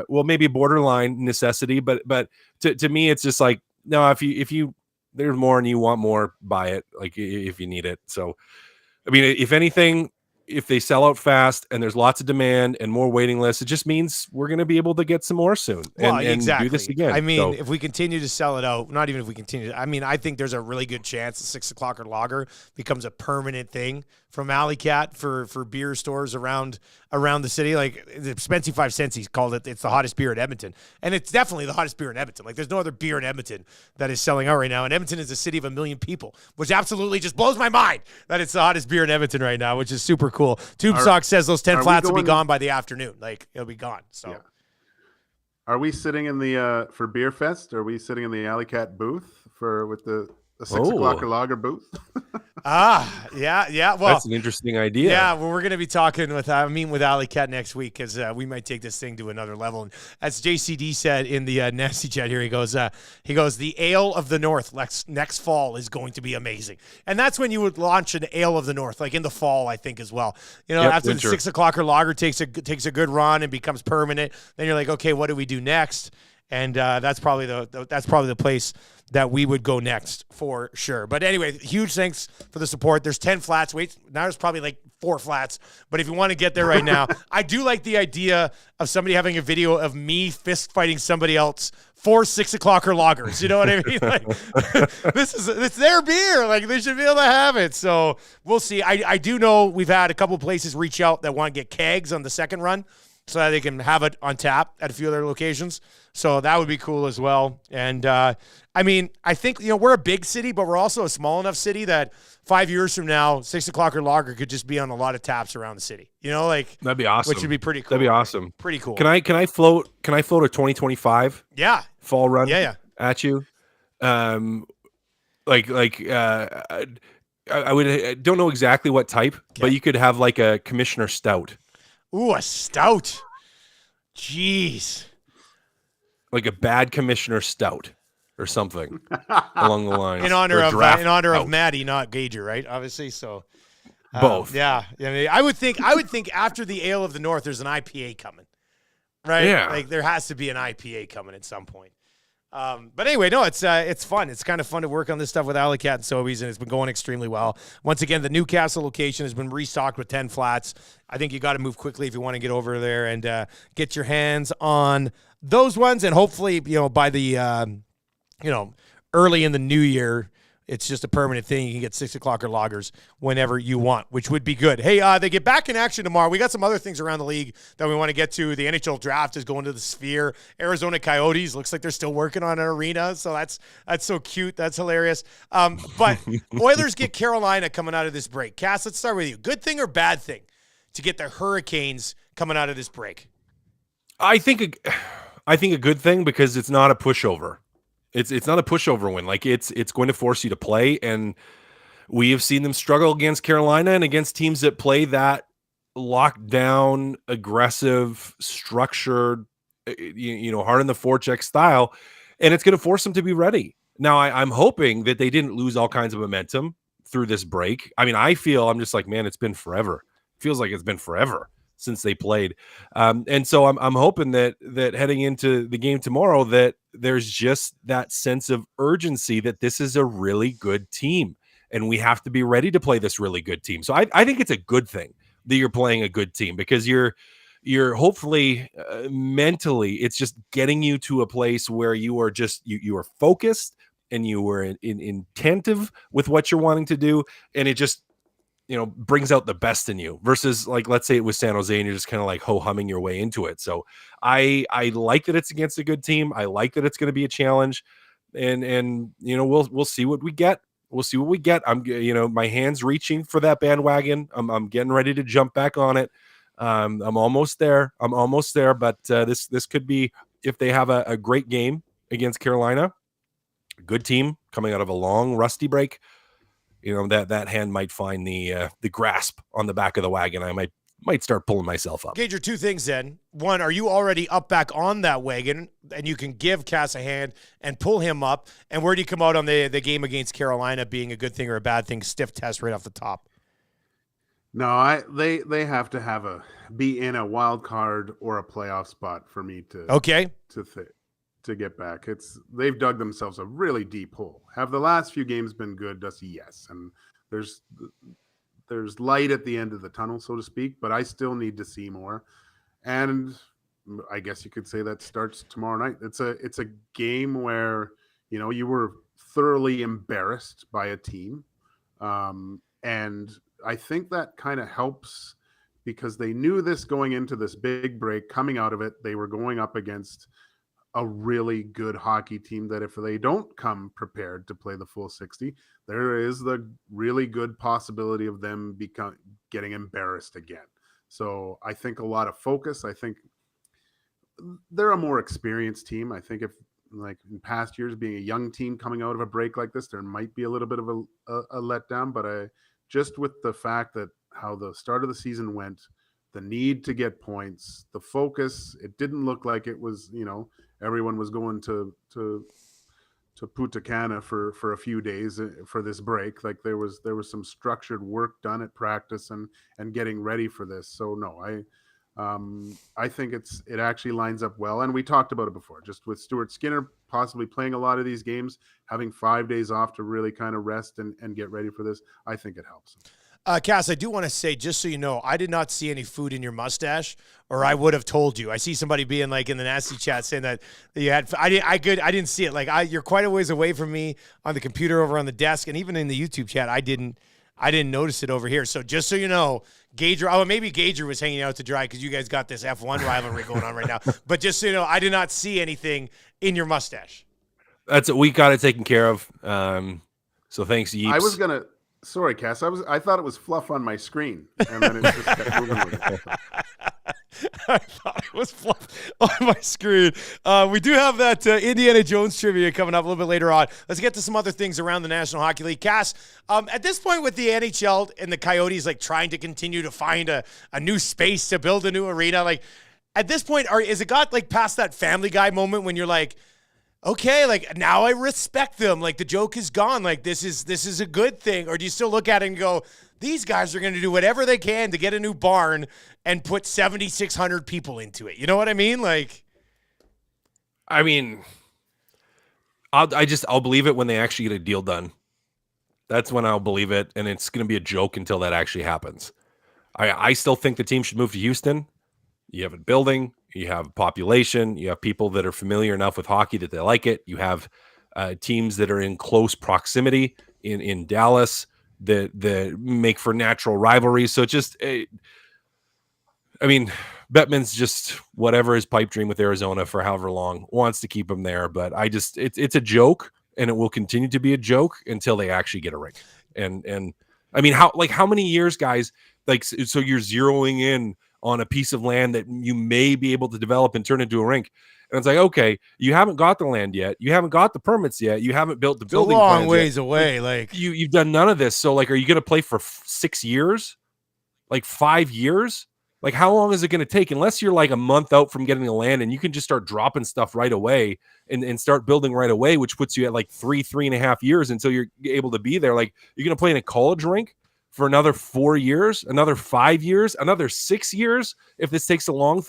Speaker 3: maybe borderline necessity, but to me it's just like, no, if you there's more and you want more, buy it, like, if you need it. So I mean, if anything, if they sell out fast and there's lots of demand and more waiting lists, it just means we're going to be able to get some more soon and
Speaker 2: exactly.
Speaker 3: do this again.
Speaker 2: I mean, if we continue to sell it out, not even if we continue, I mean, I think there's a really good chance the 6 o'clocker lager becomes a permanent thing from Alley Cat for beer stores around the city. Like, the Spency 5 Cents, he's called it, it's the hottest beer in Edmonton. And it's definitely the hottest beer in Edmonton. Like, there's no other beer in Edmonton that is selling out right now. And Edmonton is a city of 1 million people, which absolutely just blows my mind that it's the hottest beer in Edmonton right now, which is super cool. Tube Sock says those 10 flats will be gone by the afternoon. Like, it'll be gone. So, yeah.
Speaker 4: Are we sitting in the for Beer Fest? Are we sitting in the Alley Cat booth with the 6 o'clocker lager booth?
Speaker 2: Yeah. Well,
Speaker 3: that's an interesting idea.
Speaker 2: Yeah, well, we're going to be talking with Alley Cat next week, because we might take this thing to another level. And as JCD said in the Nasty Chat here, he goes, the Ale of the North next fall is going to be amazing. And that's when you would launch an Ale of the North, like in the fall, I think, as well. After winter. The 6 o'clocker lager takes a good run and becomes permanent, then you're like, okay, what do we do next? And that's probably the place that we would go next for sure. But anyway, huge thanks for the support. There's 10 flats. Wait, now there's probably like 4 flats. But if you want to get there right now, I do like the idea of somebody having a video of me fist fighting somebody else for 6 o'clocker lagers. You know what I mean? Like, it's their beer. Like, they should be able to have it. So we'll see. I do know we've had a couple places reach out that want to get kegs on the second run, so that they can have it on tap at a few other locations. So that would be cool as well. And I mean, I think, we're a big city, but we're also a small enough city that 5 years from now, 6 o'clocker lager could just be on a lot of taps around the city. Like,
Speaker 3: that'd be awesome.
Speaker 2: Which would be pretty cool.
Speaker 3: That'd be awesome.
Speaker 2: Pretty cool.
Speaker 3: Can I float a 2025?
Speaker 2: Yeah.
Speaker 3: Fall run.
Speaker 2: Yeah.
Speaker 3: At you. I don't know exactly what type, but you could have like a Commissioner Stout.
Speaker 2: Ooh, a stout. Jeez.
Speaker 3: Like a bad Commissioner Stout or something along the lines.
Speaker 2: In honor of Maddie, not Gager, right? Obviously. So
Speaker 3: Both.
Speaker 2: Yeah. I mean, I would think after the Ale of the North, there's an IPA coming, right?
Speaker 3: Yeah.
Speaker 2: Like there has to be an IPA coming at some point. But anyway, no, it's fun. It's kind of fun to work on this stuff with Alley Cat and Sobeys, and it's been going extremely well. Once again, the Newcastle location has been restocked with 10 flats. I think you got to move quickly if you want to get over there and get your hands on those ones. And hopefully, by the, early in the new year, it's just a permanent thing. You can get 6 o'clock or loggers whenever you want, which would be good. Hey, they get back in action tomorrow. We got some other things around the league that we want to get to. The NHL draft is going to the Sphere. Arizona Coyotes looks like they're still working on an arena, so that's so cute. That's hilarious. But Oilers get Carolina coming out of this break. Cass, let's start with you. Good thing or bad thing to get the Hurricanes coming out of this break?
Speaker 3: I think a good thing because it's not a pushover. It's not a pushover win. Like it's going to force you to play, and we have seen them struggle against Carolina and against teams that play that locked down, aggressive, structured, hard in the forecheck style, and it's going to force them to be ready. Now, I'm hoping that they didn't lose all kinds of momentum through this break. I mean, I'm just like, man, it's been forever. It feels like it's been forever since they played. And so I'm hoping that heading into the game tomorrow, that there's just that sense of urgency that this is a really good team and we have to be ready to play this really good team. So I think it's a good thing that you're playing a good team because you're hopefully mentally, it's just getting you to a place where you are just, you are focused and you were intentive with what you're wanting to do. And it just, brings out the best in you versus like, let's say it was San Jose and you're just kind of like ho-humming your way into it. So I like that it's against a good team. I like that it's going to be a challenge and we'll see what we get. We'll see what we get. I'm, my hand's reaching for that bandwagon. I'm getting ready to jump back on it. I'm almost there. But this could be, if they have a great game against Carolina, a good team coming out of a long rusty break, that hand might find the grasp on the back of the wagon. I might start pulling myself up.
Speaker 2: Gage, two things then. One, are you already up back on that wagon and you can give Cass a hand and pull him up? And where do you come out on the game against Carolina being a good thing or a bad thing? Stiff test right off the top.
Speaker 4: No, they have to be in a wild card or a playoff spot for me to to get back. They've dug themselves a really deep hole. Have the last few games been good, Dusty? Yes. And there's light at the end of the tunnel, so to speak, but I still need to see more. And I guess you could say that starts tomorrow night. It's a game where, you were thoroughly embarrassed by a team. And I think that kind of helps because they knew this going into this big break. Coming out of it, they were going up against a really good hockey team that if they don't come prepared to play the full 60, there is the really good possibility of them getting embarrassed again. So I think a lot of focus. I think they're a more experienced team. I think if like in past years, being a young team coming out of a break like this, there might be a little bit of a letdown, but just with the fact that how the start of the season went, the need to get points, the focus, it didn't look like it was, everyone was going to Punta Cana for a few days for this break. Like there was some structured work done at practice and getting ready for this. So no, I think it actually lines up well. And we talked about it before, just with Stuart Skinner possibly playing a lot of these games, having 5 days off to really kind of rest and get ready for this. I think it helps.
Speaker 2: Cass, I do want to say, just so you know, I did not see any food in your mustache, or I would have told you. I see somebody being like in the nasty chat saying that you had. I didn't see it. Like you're quite a ways away from me on the computer over on the desk, and even in the YouTube chat, I didn't notice it over here. So just so you know, Gager. Oh, maybe Gager was hanging out to dry because you guys got this F1 rivalry going on right now. But just so you know, I did not see anything in your mustache.
Speaker 3: We got it taken care of. So thanks, Yeeps.
Speaker 4: Sorry, Cass. I thought it was fluff on my screen, and then it just kept moving with it.
Speaker 2: I thought it was fluff on my screen. We do have that Indiana Jones trivia coming up a little bit later on. Let's get to some other things around the National Hockey League. Cass, at this point with the NHL and the Coyotes like trying to continue to find a new space to build a new arena, like at this point, is it got like past that Family Guy moment when you're like, okay, like now I respect them. Like the joke is gone. Like this is a good thing. Or do you still look at it and go, these guys are going to do whatever they can to get a new barn and put 7,600 people into it? You know what I mean? Like,
Speaker 3: I mean, I'll believe it when they actually get a deal done. That's when I'll believe it, and it's going to be a joke until that actually happens. I still think the team should move to Houston. You have a building, you have a population, you have people that are familiar enough with hockey that they like it. You have teams that are in close proximity in Dallas that make for natural rivalries. So I mean, Bettman's just whatever his pipe dream with Arizona for however long wants to keep him there. But it's a joke, and it will continue to be a joke until they actually get a ring. And I mean, how many years, guys? Like, so you're zeroing in on a piece of land that you may be able to develop and turn into a rink. And it's like, okay, you haven't got the land yet. You haven't got the permits yet. You haven't built the building.
Speaker 2: It's a long ways away. Like
Speaker 3: you've done none of this. So like, are you going to play for 6 years? Like 5 years? Like how long is it going to take? Unless you're like a month out from getting the land and you can just start dropping stuff right away and start building right away, which puts you at like 3.5 years until you're able to be there. Like you're going to play in a college rink for another 4 years, another 5 years, another 6 years, if this takes a long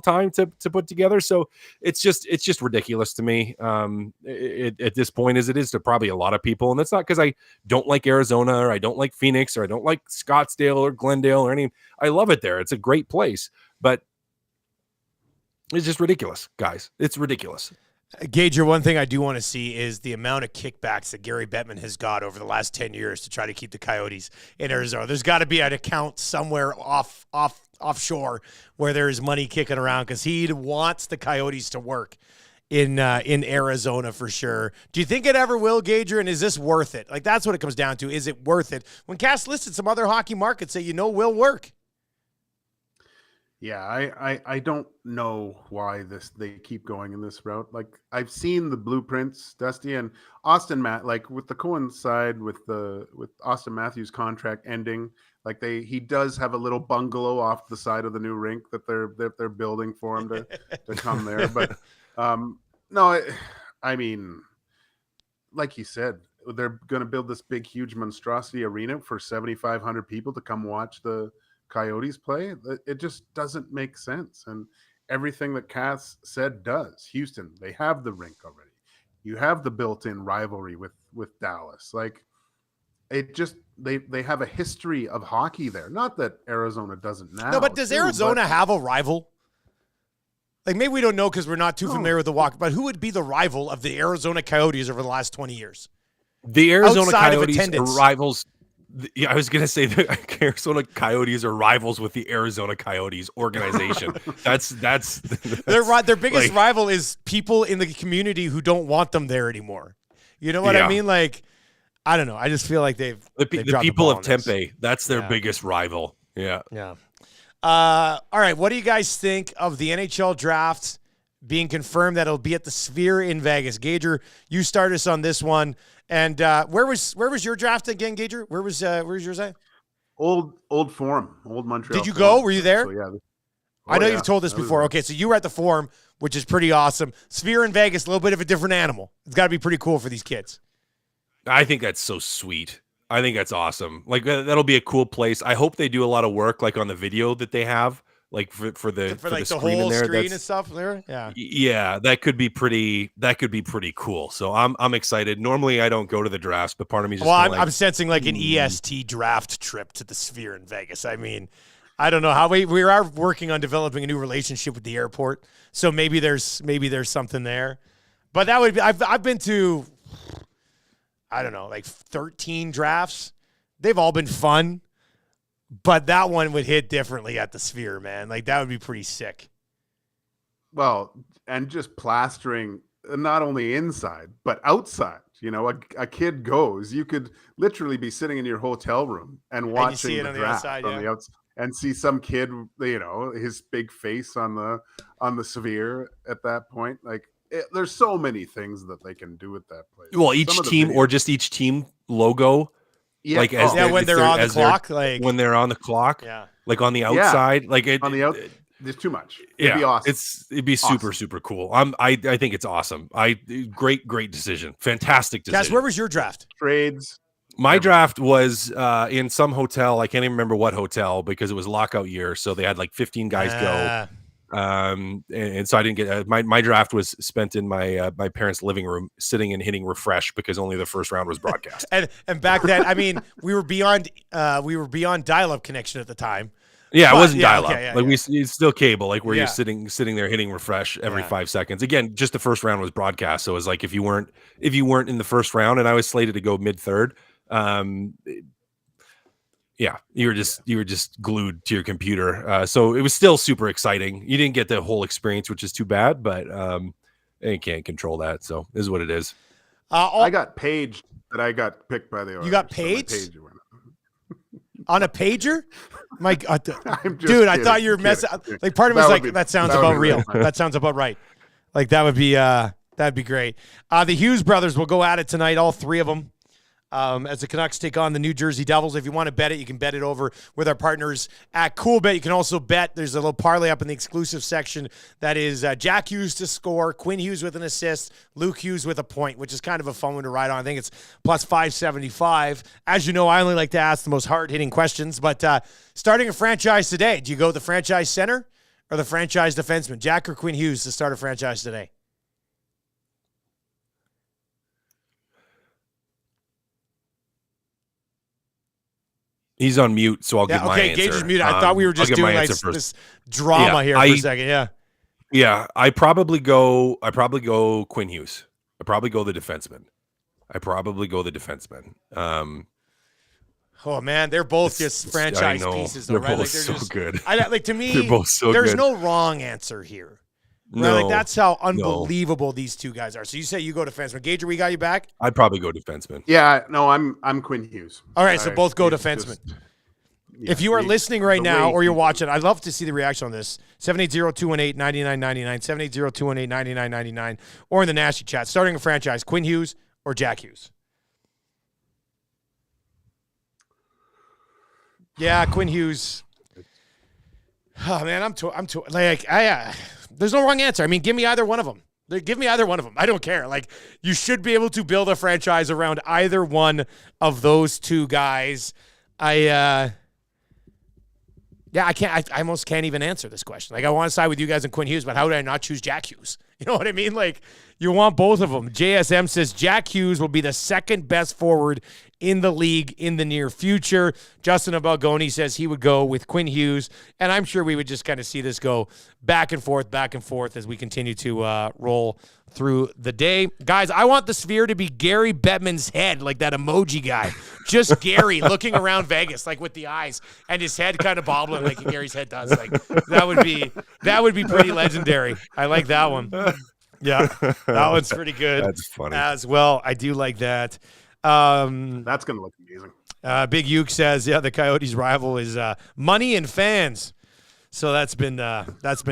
Speaker 3: time to put together. So it's just ridiculous to me at this point, as it is to probably a lot of people. And that's not because I don't like Arizona or I don't like Phoenix or I don't like Scottsdale or Glendale or anything. I love it there. It's a great place, but it's just ridiculous, guys. It's ridiculous.
Speaker 2: Gage, one thing I do want to see is the amount of kickbacks that Gary Bettman has got over the last 10 years to try to keep the Coyotes in Arizona. There's got to be an account somewhere offshore where there is money kicking around because he wants the Coyotes to work in Arizona for sure. Do you think it ever will, Gager? And is this worth it? Like, that's what it comes down to. Is it worth it? When Cass listed some other hockey markets that will work.
Speaker 4: Yeah, I don't know why they keep going in this route. Like I've seen the blueprints, Dusty and Austin like with the coincide with Austin Matthews' contract ending. Like he does have a little bungalow off the side of the new rink that they're building for him to come there. But no, I mean, like you said, they're going to build this big, huge monstrosity arena for 7,500 people to come watch the Coyotes play. It just doesn't make sense. And everything that Cass said does. Houston, they have the rink already. You have the built-in rivalry with Dallas. Like it just they have a history of hockey there. Not that Arizona doesn't now.
Speaker 2: No, but does Arizona have a rival? Like maybe we don't know because we're not too familiar with the walk, but who would be the rival of the Arizona Coyotes over the last 20 years?
Speaker 3: The Arizona Coyotes are rivals. Yeah, I was going to say the Arizona Coyotes are rivals with the Arizona Coyotes organization. that's
Speaker 2: their biggest rival is people in the community who don't want them there anymore. You know what I mean? Like, I don't know. I just feel like the
Speaker 3: people of Tempe. That's their biggest rival. Yeah.
Speaker 2: Yeah. All right. What do you guys think of the NHL draft being confirmed that it'll be at the Sphere in Vegas? Gager, you start us on this one. And where was your draft again, Gager? Where was yours at?
Speaker 4: Old Forum, Old Montreal.
Speaker 2: Did you go? Were you there?
Speaker 4: So, yeah.
Speaker 2: I know you've told this before. Okay, so you were at the Forum, which is pretty awesome. Sphere in Vegas, a little bit of a different animal. It's got to be pretty cool for these kids.
Speaker 3: I think that's so sweet. I think that's awesome. Like that'll be a cool place. I hope they do a lot of work, like on the video that they have. Like for the
Speaker 2: whole screen and stuff there.
Speaker 3: Yeah, that could be pretty cool. So I'm excited. Normally I don't go to the drafts, but part of me just
Speaker 2: I'm sensing like an EST draft trip to the Sphere in Vegas. I mean, I don't know how we are working on developing a new relationship with the airport, so maybe there's something there. But that would be I've been to, I don't know, like 13 drafts. They've all been fun. But that one would hit differently at the Sphere, man. Like, that would be pretty sick.
Speaker 4: Well, and just plastering not only inside, but outside. You know, a kid goes, you could literally be sitting in your hotel room and watching the draft on the outside and see some kid, you know, his big face on the Sphere at that point. Like, there's so many things that they can do with that place.
Speaker 3: Well, each team or just each team logo.
Speaker 4: Yeah,
Speaker 3: like
Speaker 2: when they're on the clock, like
Speaker 3: when they're on the clock,
Speaker 2: yeah,
Speaker 3: like on the outside, like
Speaker 4: on the out. There's too much. It'd be awesome.
Speaker 3: It'd be super cool. I think it's awesome. Great decision. Fantastic decision.
Speaker 2: Guys, where was your draft?
Speaker 4: Trades.
Speaker 3: My draft was in some hotel. I can't even remember what hotel because it was lockout year. So they had like 15 guys go. And so I didn't get my draft was spent in my my parents' living room, sitting and hitting refresh because only the first round was broadcast.
Speaker 2: and back then, I mean, we were beyond dial-up connection at the time.
Speaker 3: Yeah, it wasn't dial-up.
Speaker 2: Okay,
Speaker 3: it's still cable, like where you're sitting there hitting refresh every 5 seconds. Again, just the first round was broadcast, so it was like if you weren't in the first round, and I was slated to go mid-third. You were just glued to your computer. So it was still super exciting. You didn't get the whole experience, which is too bad, but you can't control that. So this is what it is.
Speaker 4: I got paged that I got picked by the Oilers.
Speaker 2: You got paged? On a pager? My God, dude, I thought you were messing. Like part of me was like, that sounds about real. That sounds about right. Like that'd be great. The Hughes brothers will go at it tonight, all three of them. As the Canucks take on the New Jersey Devils. If you want to bet it, you can bet it over with our partners at CoolBet. You can also bet. There's a little parlay up in the exclusive section that is Jack Hughes to score, Quinn Hughes with an assist, Luke Hughes with a point, which is kind of a fun one to ride on. I think it's plus 575. As you know, I only like to ask the most hard-hitting questions, but starting a franchise today, do you go the franchise center or the franchise defenseman? Jack or Quinn Hughes to start a franchise today?
Speaker 3: He's on mute, so I'll give my answer.
Speaker 2: Okay, Gage is muted. I thought we were just doing like this drama here for a second.
Speaker 3: Yeah, I probably go Quinn Hughes. I probably go the defenseman.
Speaker 2: Oh man, they're both just franchise pieces, though,
Speaker 3: they're
Speaker 2: right?
Speaker 3: both
Speaker 2: Like,
Speaker 3: so good.
Speaker 2: To me,
Speaker 3: they're both so
Speaker 2: there's
Speaker 3: good.
Speaker 2: no wrong answer here. Right?
Speaker 3: No,
Speaker 2: like that's how unbelievable these two guys are. So you say you go defenseman. Gage, we got you back?
Speaker 3: I'd probably go defenseman.
Speaker 4: Yeah, no, I'm Quinn Hughes.
Speaker 2: All right, so both go defenseman. If you are listening right now or you're watching, I'd love to see the reaction on this. 780-218-9999, 780-218-9999, or in the nasty chat. Starting a franchise, Quinn Hughes or Jack Hughes? Yeah, Quinn Hughes. Oh man, I'm there's no wrong answer. I mean, give me either one of them. Give me either one of them. I don't care. Like, you should be able to build a franchise around either one of those two guys. I almost can't even answer this question. Like, I want to side with you guys and Quinn Hughes, but how did I not choose Jack Hughes? You know what I mean? Like, you want both of them. JSM says Jack Hughes will be the second best forward in the league in the near future. Justin Abalgoni says he would go with Quinn Hughes, and I'm sure we would just kind of see this go back and forth as we continue to roll through the day. Guys, I want the sphere to be Gary Bettman's head, like that emoji guy. Just Gary looking around Vegas, like with the eyes, and his head kind of bobbling like Gary's head does. Like that would be pretty legendary. I like that one. Yeah, that one's pretty good.
Speaker 3: That's funny
Speaker 2: as well. I do like that.
Speaker 4: That's gonna look amazing.
Speaker 2: Big Uke says, the Coyotes' rival is money and fans. So that's been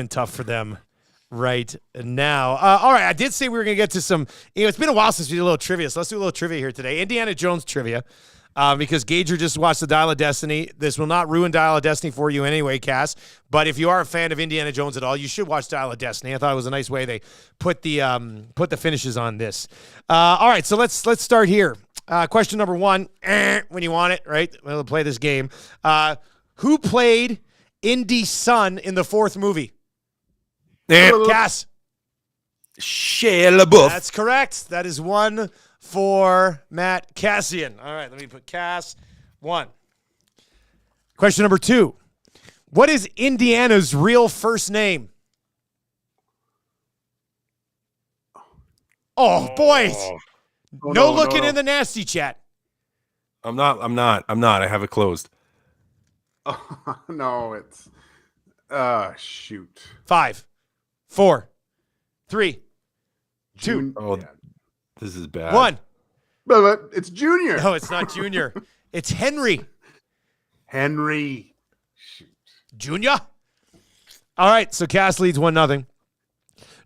Speaker 2: tough for them right now. All right, I did say we were gonna get to some. It's been a while since we did a little trivia, so let's do a little trivia here today. Indiana Jones trivia. Because Gager just watched the Dial of Destiny. This will not ruin Dial of Destiny for you anyway, Cass. But if you are a fan of Indiana Jones at all, you should watch Dial of Destiny. I thought it was a nice way they put the finishes on this. All right, so let's start here. Question number one, when you want it, right? We'll play this game. Who played Indy's son in the fourth movie? Cass.
Speaker 3: Shia LaBeouf.
Speaker 2: That's correct. That is one for Matt Kassian. All right, let me put Cass 1. Question number 2. What is Indiana's real first name? Oh, boys. No looking in the nasty chat.
Speaker 3: I'm not. I have it closed.
Speaker 4: Oh, no, it's shoot.
Speaker 2: 5, 4, 3, 2.
Speaker 3: Oh, yeah. This is bad.
Speaker 2: 1.
Speaker 4: But it's Junior.
Speaker 2: No, it's not Junior. It's Henry.
Speaker 4: Henry. Shoot.
Speaker 2: Junior. All right, so Cass leads 1-0.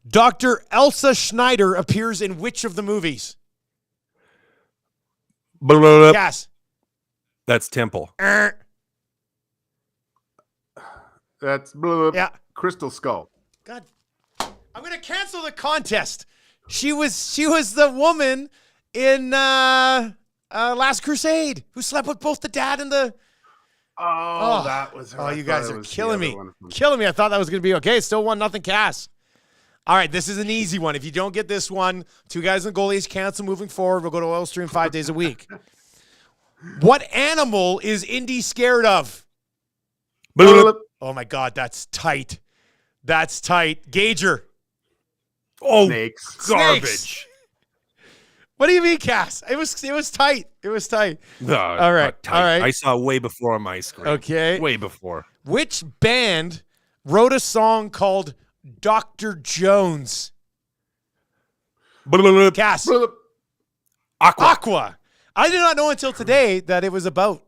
Speaker 2: Dr. Elsa Schneider appears in which of the movies? Cass.
Speaker 3: That's Temple.
Speaker 4: That's
Speaker 2: Yeah.
Speaker 4: Crystal Skull.
Speaker 2: God, I'm going to cancel the contest. She was the woman in Last Crusade who slept with both the dad and the...
Speaker 4: Oh, that was her.
Speaker 2: Oh,
Speaker 4: I
Speaker 2: you
Speaker 4: thought
Speaker 2: guys
Speaker 4: it
Speaker 2: are
Speaker 4: was the
Speaker 2: killing
Speaker 4: other
Speaker 2: me.
Speaker 4: one from-
Speaker 2: Killing me. I thought that was going to be okay. It's still 1-0 Cass. All right, this is an easy one. If you don't get this one, two guys and goalies cancel moving forward. We'll go to Oil Stream 5 days a week. What animal is Indy scared of? Oh, my God. That's tight. That's tight. Gager.
Speaker 3: Oh,
Speaker 4: Snakes.
Speaker 3: garbage.
Speaker 2: Snakes. What do you mean, Cass? It was tight. It was tight.
Speaker 3: No,
Speaker 2: All right.
Speaker 3: not tight.
Speaker 2: All right.
Speaker 3: I saw way before on my screen.
Speaker 2: Okay.
Speaker 3: Way before.
Speaker 2: Which band wrote a song called Dr. Jones? Cass. Aqua. I did not know until today that it was about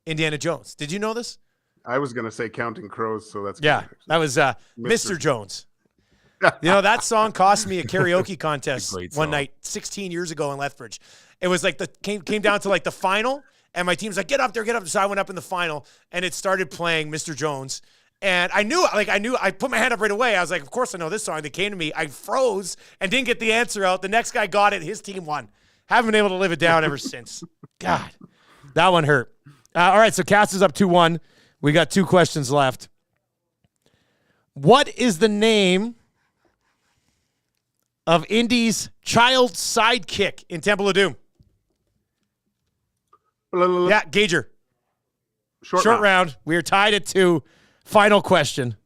Speaker 2: Indiana Jones. Did you know this?
Speaker 4: I was gonna say Counting Crows, so that's
Speaker 2: Yeah,
Speaker 4: good.
Speaker 2: that was Mr. Jones. You know, that song cost me a karaoke contest
Speaker 3: Great
Speaker 2: one
Speaker 3: song.
Speaker 2: night 16 years ago in Lethbridge. It was like came down to like the final, and my team's like, get up there, get up. So I went up in the final, and it started playing Mr. Jones. And I put my hand up right away. I was like, of course I know this song. They came to me. I froze and didn't get the answer out. The next guy got it. His team won. Haven't been able to live it down ever since. God, that one hurt. All right, so Cass is up 2-1. We got 2 questions left. What is the name of Indy's child sidekick in Temple of Doom? Yeah, Gager. Short round. We are tied at 2. Final question.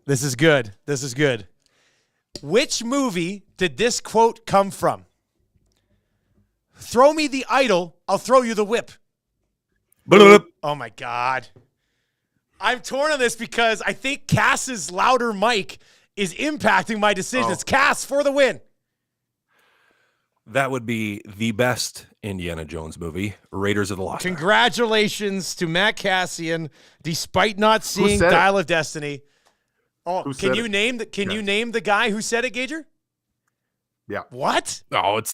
Speaker 2: This is good. This is good. Which movie did this quote come from? Throw me the idol, I'll throw you the whip. Oh, my God. I'm torn on this because I think Cass's louder mic is impacting my decision. It's Cass for the win.
Speaker 3: That would be the best Indiana Jones movie, Raiders of the Lost Ark.
Speaker 2: Congratulations to Matt Kassian, despite not seeing
Speaker 4: said
Speaker 2: Dial of Destiny. Oh,
Speaker 4: Who
Speaker 2: can
Speaker 4: said
Speaker 2: you
Speaker 4: it?
Speaker 2: name you name the guy who said it, Gager?
Speaker 4: Yeah.
Speaker 2: What?
Speaker 3: No, it's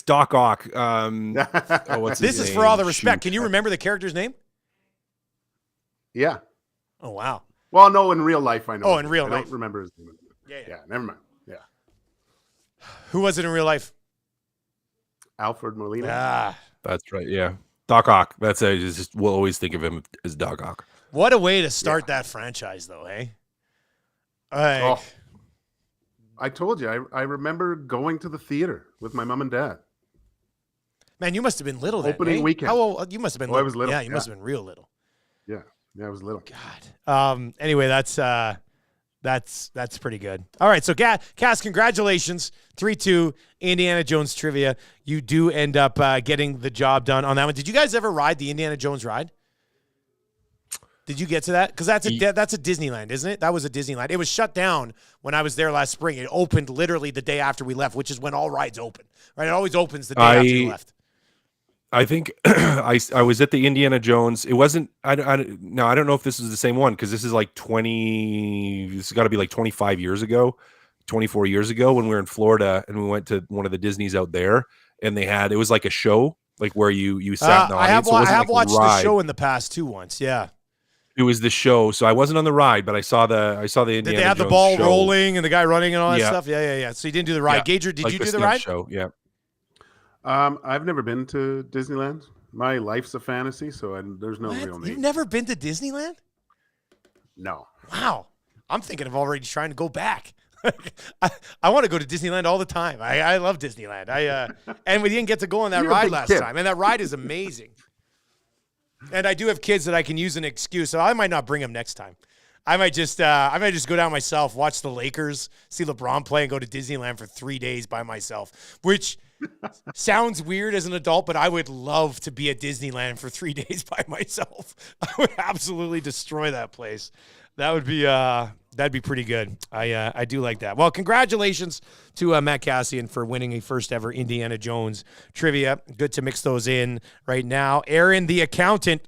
Speaker 3: Doc Ock. What's
Speaker 2: This
Speaker 3: his
Speaker 2: is
Speaker 3: name?
Speaker 2: for all the respect.
Speaker 3: Shoot.
Speaker 2: Can you remember the character's name?
Speaker 4: Yeah.
Speaker 2: Oh, wow.
Speaker 4: Well, no, in real life I know.
Speaker 2: Oh,
Speaker 4: his
Speaker 2: in
Speaker 4: name.
Speaker 2: real
Speaker 4: I
Speaker 2: life.
Speaker 4: don't remember his name. Yeah, never mind. Yeah.
Speaker 2: Who was it in real life?
Speaker 4: Alfred Molina.
Speaker 2: Ah,
Speaker 3: That's right. Yeah, Doc Ock. That's it. We'll always think of him as Doc Ock.
Speaker 2: what a way to start that franchise, though, hey?
Speaker 4: Oh, I told you. I remember going to the theater with my mom and dad.
Speaker 2: Man, you must have been little then,
Speaker 4: Opening
Speaker 2: eh?
Speaker 4: weekend.
Speaker 2: How old? You must have been
Speaker 4: Oh,
Speaker 2: little.
Speaker 4: I was little,
Speaker 2: Yeah, you must
Speaker 4: yeah.
Speaker 2: have been real little.
Speaker 4: Yeah, I was little.
Speaker 2: God. Anyway, that's pretty good. All right, so Cass, congratulations. 3-2 Indiana Jones trivia. You do end up getting the job done on that one. Did you guys ever ride the Indiana Jones ride? Did you get to that? Because that's a Disneyland, isn't it? That was a Disneyland. It was shut down when I was there last spring. It opened literally the day after we left, which is when all rides open. Right? It always opens the day after you left.
Speaker 3: I think I was at the Indiana Jones. It wasn't. I don't know if this is the same one because this is like 20. This has got to be like 25 years ago, 24 years ago when we were in Florida and we went to one of the Disneys out there and it was like a show like where you sat in the audience.
Speaker 2: I have watched the show in the past too once. Yeah.
Speaker 3: It was the show, so I wasn't on the ride, but I saw the Indiana
Speaker 2: Did they have
Speaker 3: Jones
Speaker 2: the ball
Speaker 3: show.
Speaker 2: rolling and the guy running and all that
Speaker 3: Yeah.
Speaker 2: stuff? Yeah. So you didn't do the ride.
Speaker 3: Yeah.
Speaker 2: Gager, did
Speaker 3: Like
Speaker 2: you do the
Speaker 3: stunt
Speaker 2: ride?
Speaker 3: show? Yeah.
Speaker 4: I've never been to Disneyland. My life's a fantasy, so there's no real
Speaker 2: What?
Speaker 4: need.
Speaker 2: You've never been to Disneyland?
Speaker 4: No.
Speaker 2: Wow. I'm thinking of already trying to go back. I want to go to Disneyland all the time. I love Disneyland. And we didn't get to go on that
Speaker 4: You're a
Speaker 2: ride
Speaker 4: big
Speaker 2: last
Speaker 4: kid.
Speaker 2: time. And that ride is amazing. And I do have kids that I can use an excuse, so I might not bring them next time. I might just go down myself, watch the Lakers, see LeBron play, and go to Disneyland for 3 days by myself, which sounds weird as an adult, but I would love to be at Disneyland for 3 days by myself. I would absolutely destroy that place. That would be that'd be pretty good. I do like that. Well, congratulations to Matt Kassian for winning a first ever Indiana Jones trivia. Good to mix those in right now. Aaron, the accountant.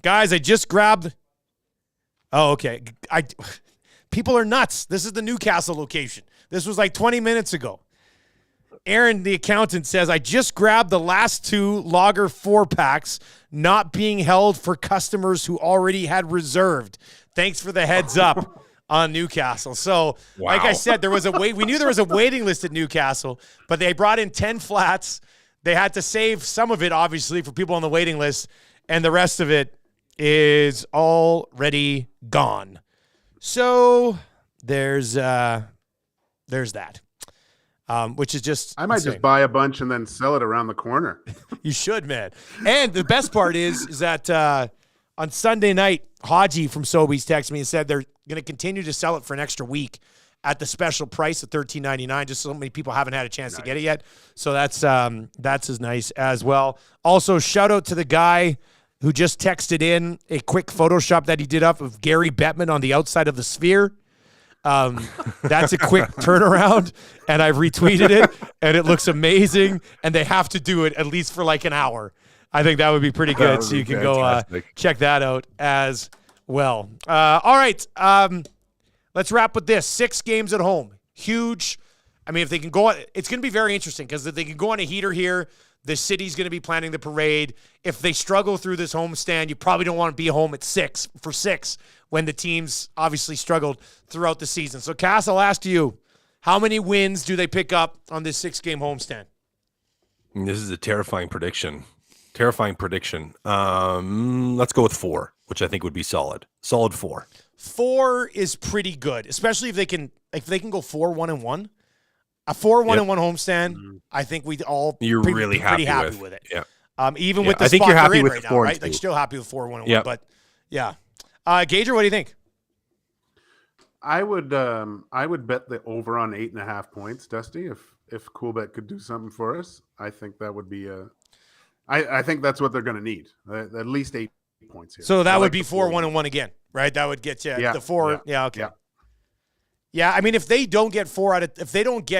Speaker 2: Guys, I just grabbed. Oh, okay. People are nuts. This is the Newcastle location. This was like 20 minutes ago. Aaron, the accountant, says, I just grabbed the last 2 Lager 4-packs not being held for customers who already had reserved. Thanks for the heads up on Newcastle. So, like I
Speaker 3: Wow.
Speaker 2: said, we knew there was a waiting list at Newcastle, but they brought in 10 flats. They had to save some of it, obviously, for people on the waiting list, and the rest of it is already gone. So there's that, which is just
Speaker 4: I might
Speaker 2: insane.
Speaker 4: just buy a bunch and then sell it around the corner.
Speaker 2: You should, man. And the best part is that on Sunday night, Haji from Sobeys texted me and said they're going to continue to sell it for an extra week at the special price of $13.99. Just so many people haven't had a chance to get it yet. So that's as nice as well. Also, shout out to the guy who just texted in a quick Photoshop that he did up of Gary Bettman on the outside of the sphere. That's a quick turnaround, and I've retweeted it, and it looks amazing, and they have to do it at least for like an hour. I think that would be pretty good, so you can go check that out as well. All right, let's wrap with this. 6 games at home. Huge. I mean, if they can go on, it's going to be very interesting because if they can go on a heater here, the city's going to be planning the parade. If they struggle through this homestand, you probably don't want to be home at 6 when the teams obviously struggled throughout the season. So, Cass, I'll ask you, how many wins do they pick up on this 6-game homestand?
Speaker 3: This is a terrifying prediction. Let's go with 4, which I think would be solid. Solid 4.
Speaker 2: 4 is pretty good, especially if they can go 4-1-1. A 4-1-1 homestand, I think we'd all
Speaker 3: really
Speaker 2: pretty happy
Speaker 3: with.
Speaker 2: with it.
Speaker 3: Yeah.
Speaker 2: Even with the
Speaker 3: I think
Speaker 2: spot
Speaker 3: you're happy
Speaker 2: they're in
Speaker 3: with
Speaker 2: right
Speaker 3: the
Speaker 2: now,
Speaker 3: 4
Speaker 2: right?
Speaker 3: and
Speaker 2: Like
Speaker 3: 2.
Speaker 2: still happy with 4-1-1,
Speaker 3: Yeah.
Speaker 2: but yeah. Gager, what do you think?
Speaker 4: I would bet the over on 8.5 points, Dusty. If Coolbet could do something for us, I think that would be I think that's what they're going to need. At least 8 points here.
Speaker 2: So that
Speaker 4: I
Speaker 2: would
Speaker 4: like
Speaker 2: be
Speaker 4: the 4.
Speaker 2: 4-1-1 again, right? That would get you the 4. Yeah, okay.
Speaker 4: Yeah.
Speaker 2: Yeah, I mean, if they don't get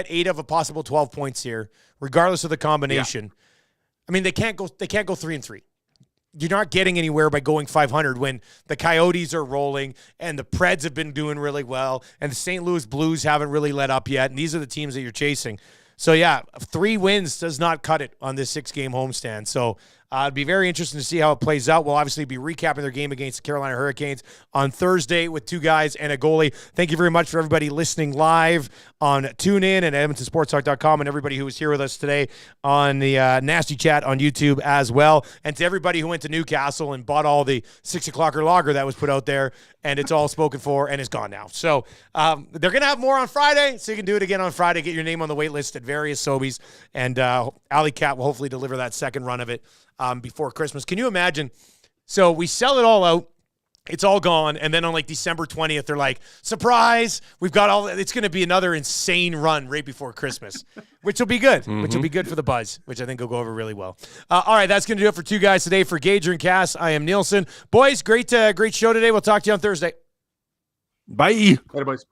Speaker 2: 8 of a possible 12 points here, regardless of the combination, I mean, they can't go 3-3. You're not getting anywhere by going 500 when the Coyotes are rolling and the Preds have been doing really well and the St. Louis Blues haven't really let up yet, and these are the teams that you're chasing. So, yeah, 3 wins does not cut it on this 6-game homestand. So, it'd be very interesting to see how it plays out. We'll obviously be recapping their game against the Carolina Hurricanes on Thursday with 2 guys and a goalie. Thank you very much for everybody listening live on TuneIn and EdmontonSportsTalk.com and everybody who was here with us today on the Nasty Chat on YouTube as well. And to everybody who went to Newcastle and bought all the 6 o'clocker lager that was put out there, and it's all spoken for and is gone now. So they're going to have more on Friday, so you can do it again on Friday. Get your name on the wait list at various Sobeys, and Alley Cat will hopefully deliver that second run of it before Christmas. Can you imagine? So we sell it all out. It's all gone. And then on like December 20th, they're like, surprise, we've got all, it's going to be another insane run right before Christmas, which will be good, which will be good for the buzz, which I think will go over really well. All right, that's going to do it for 2 guys today. For Gage and Cass, I am Nielson. Boys, great show today. We'll talk to you on Thursday.
Speaker 3: Bye.
Speaker 4: Later, boys.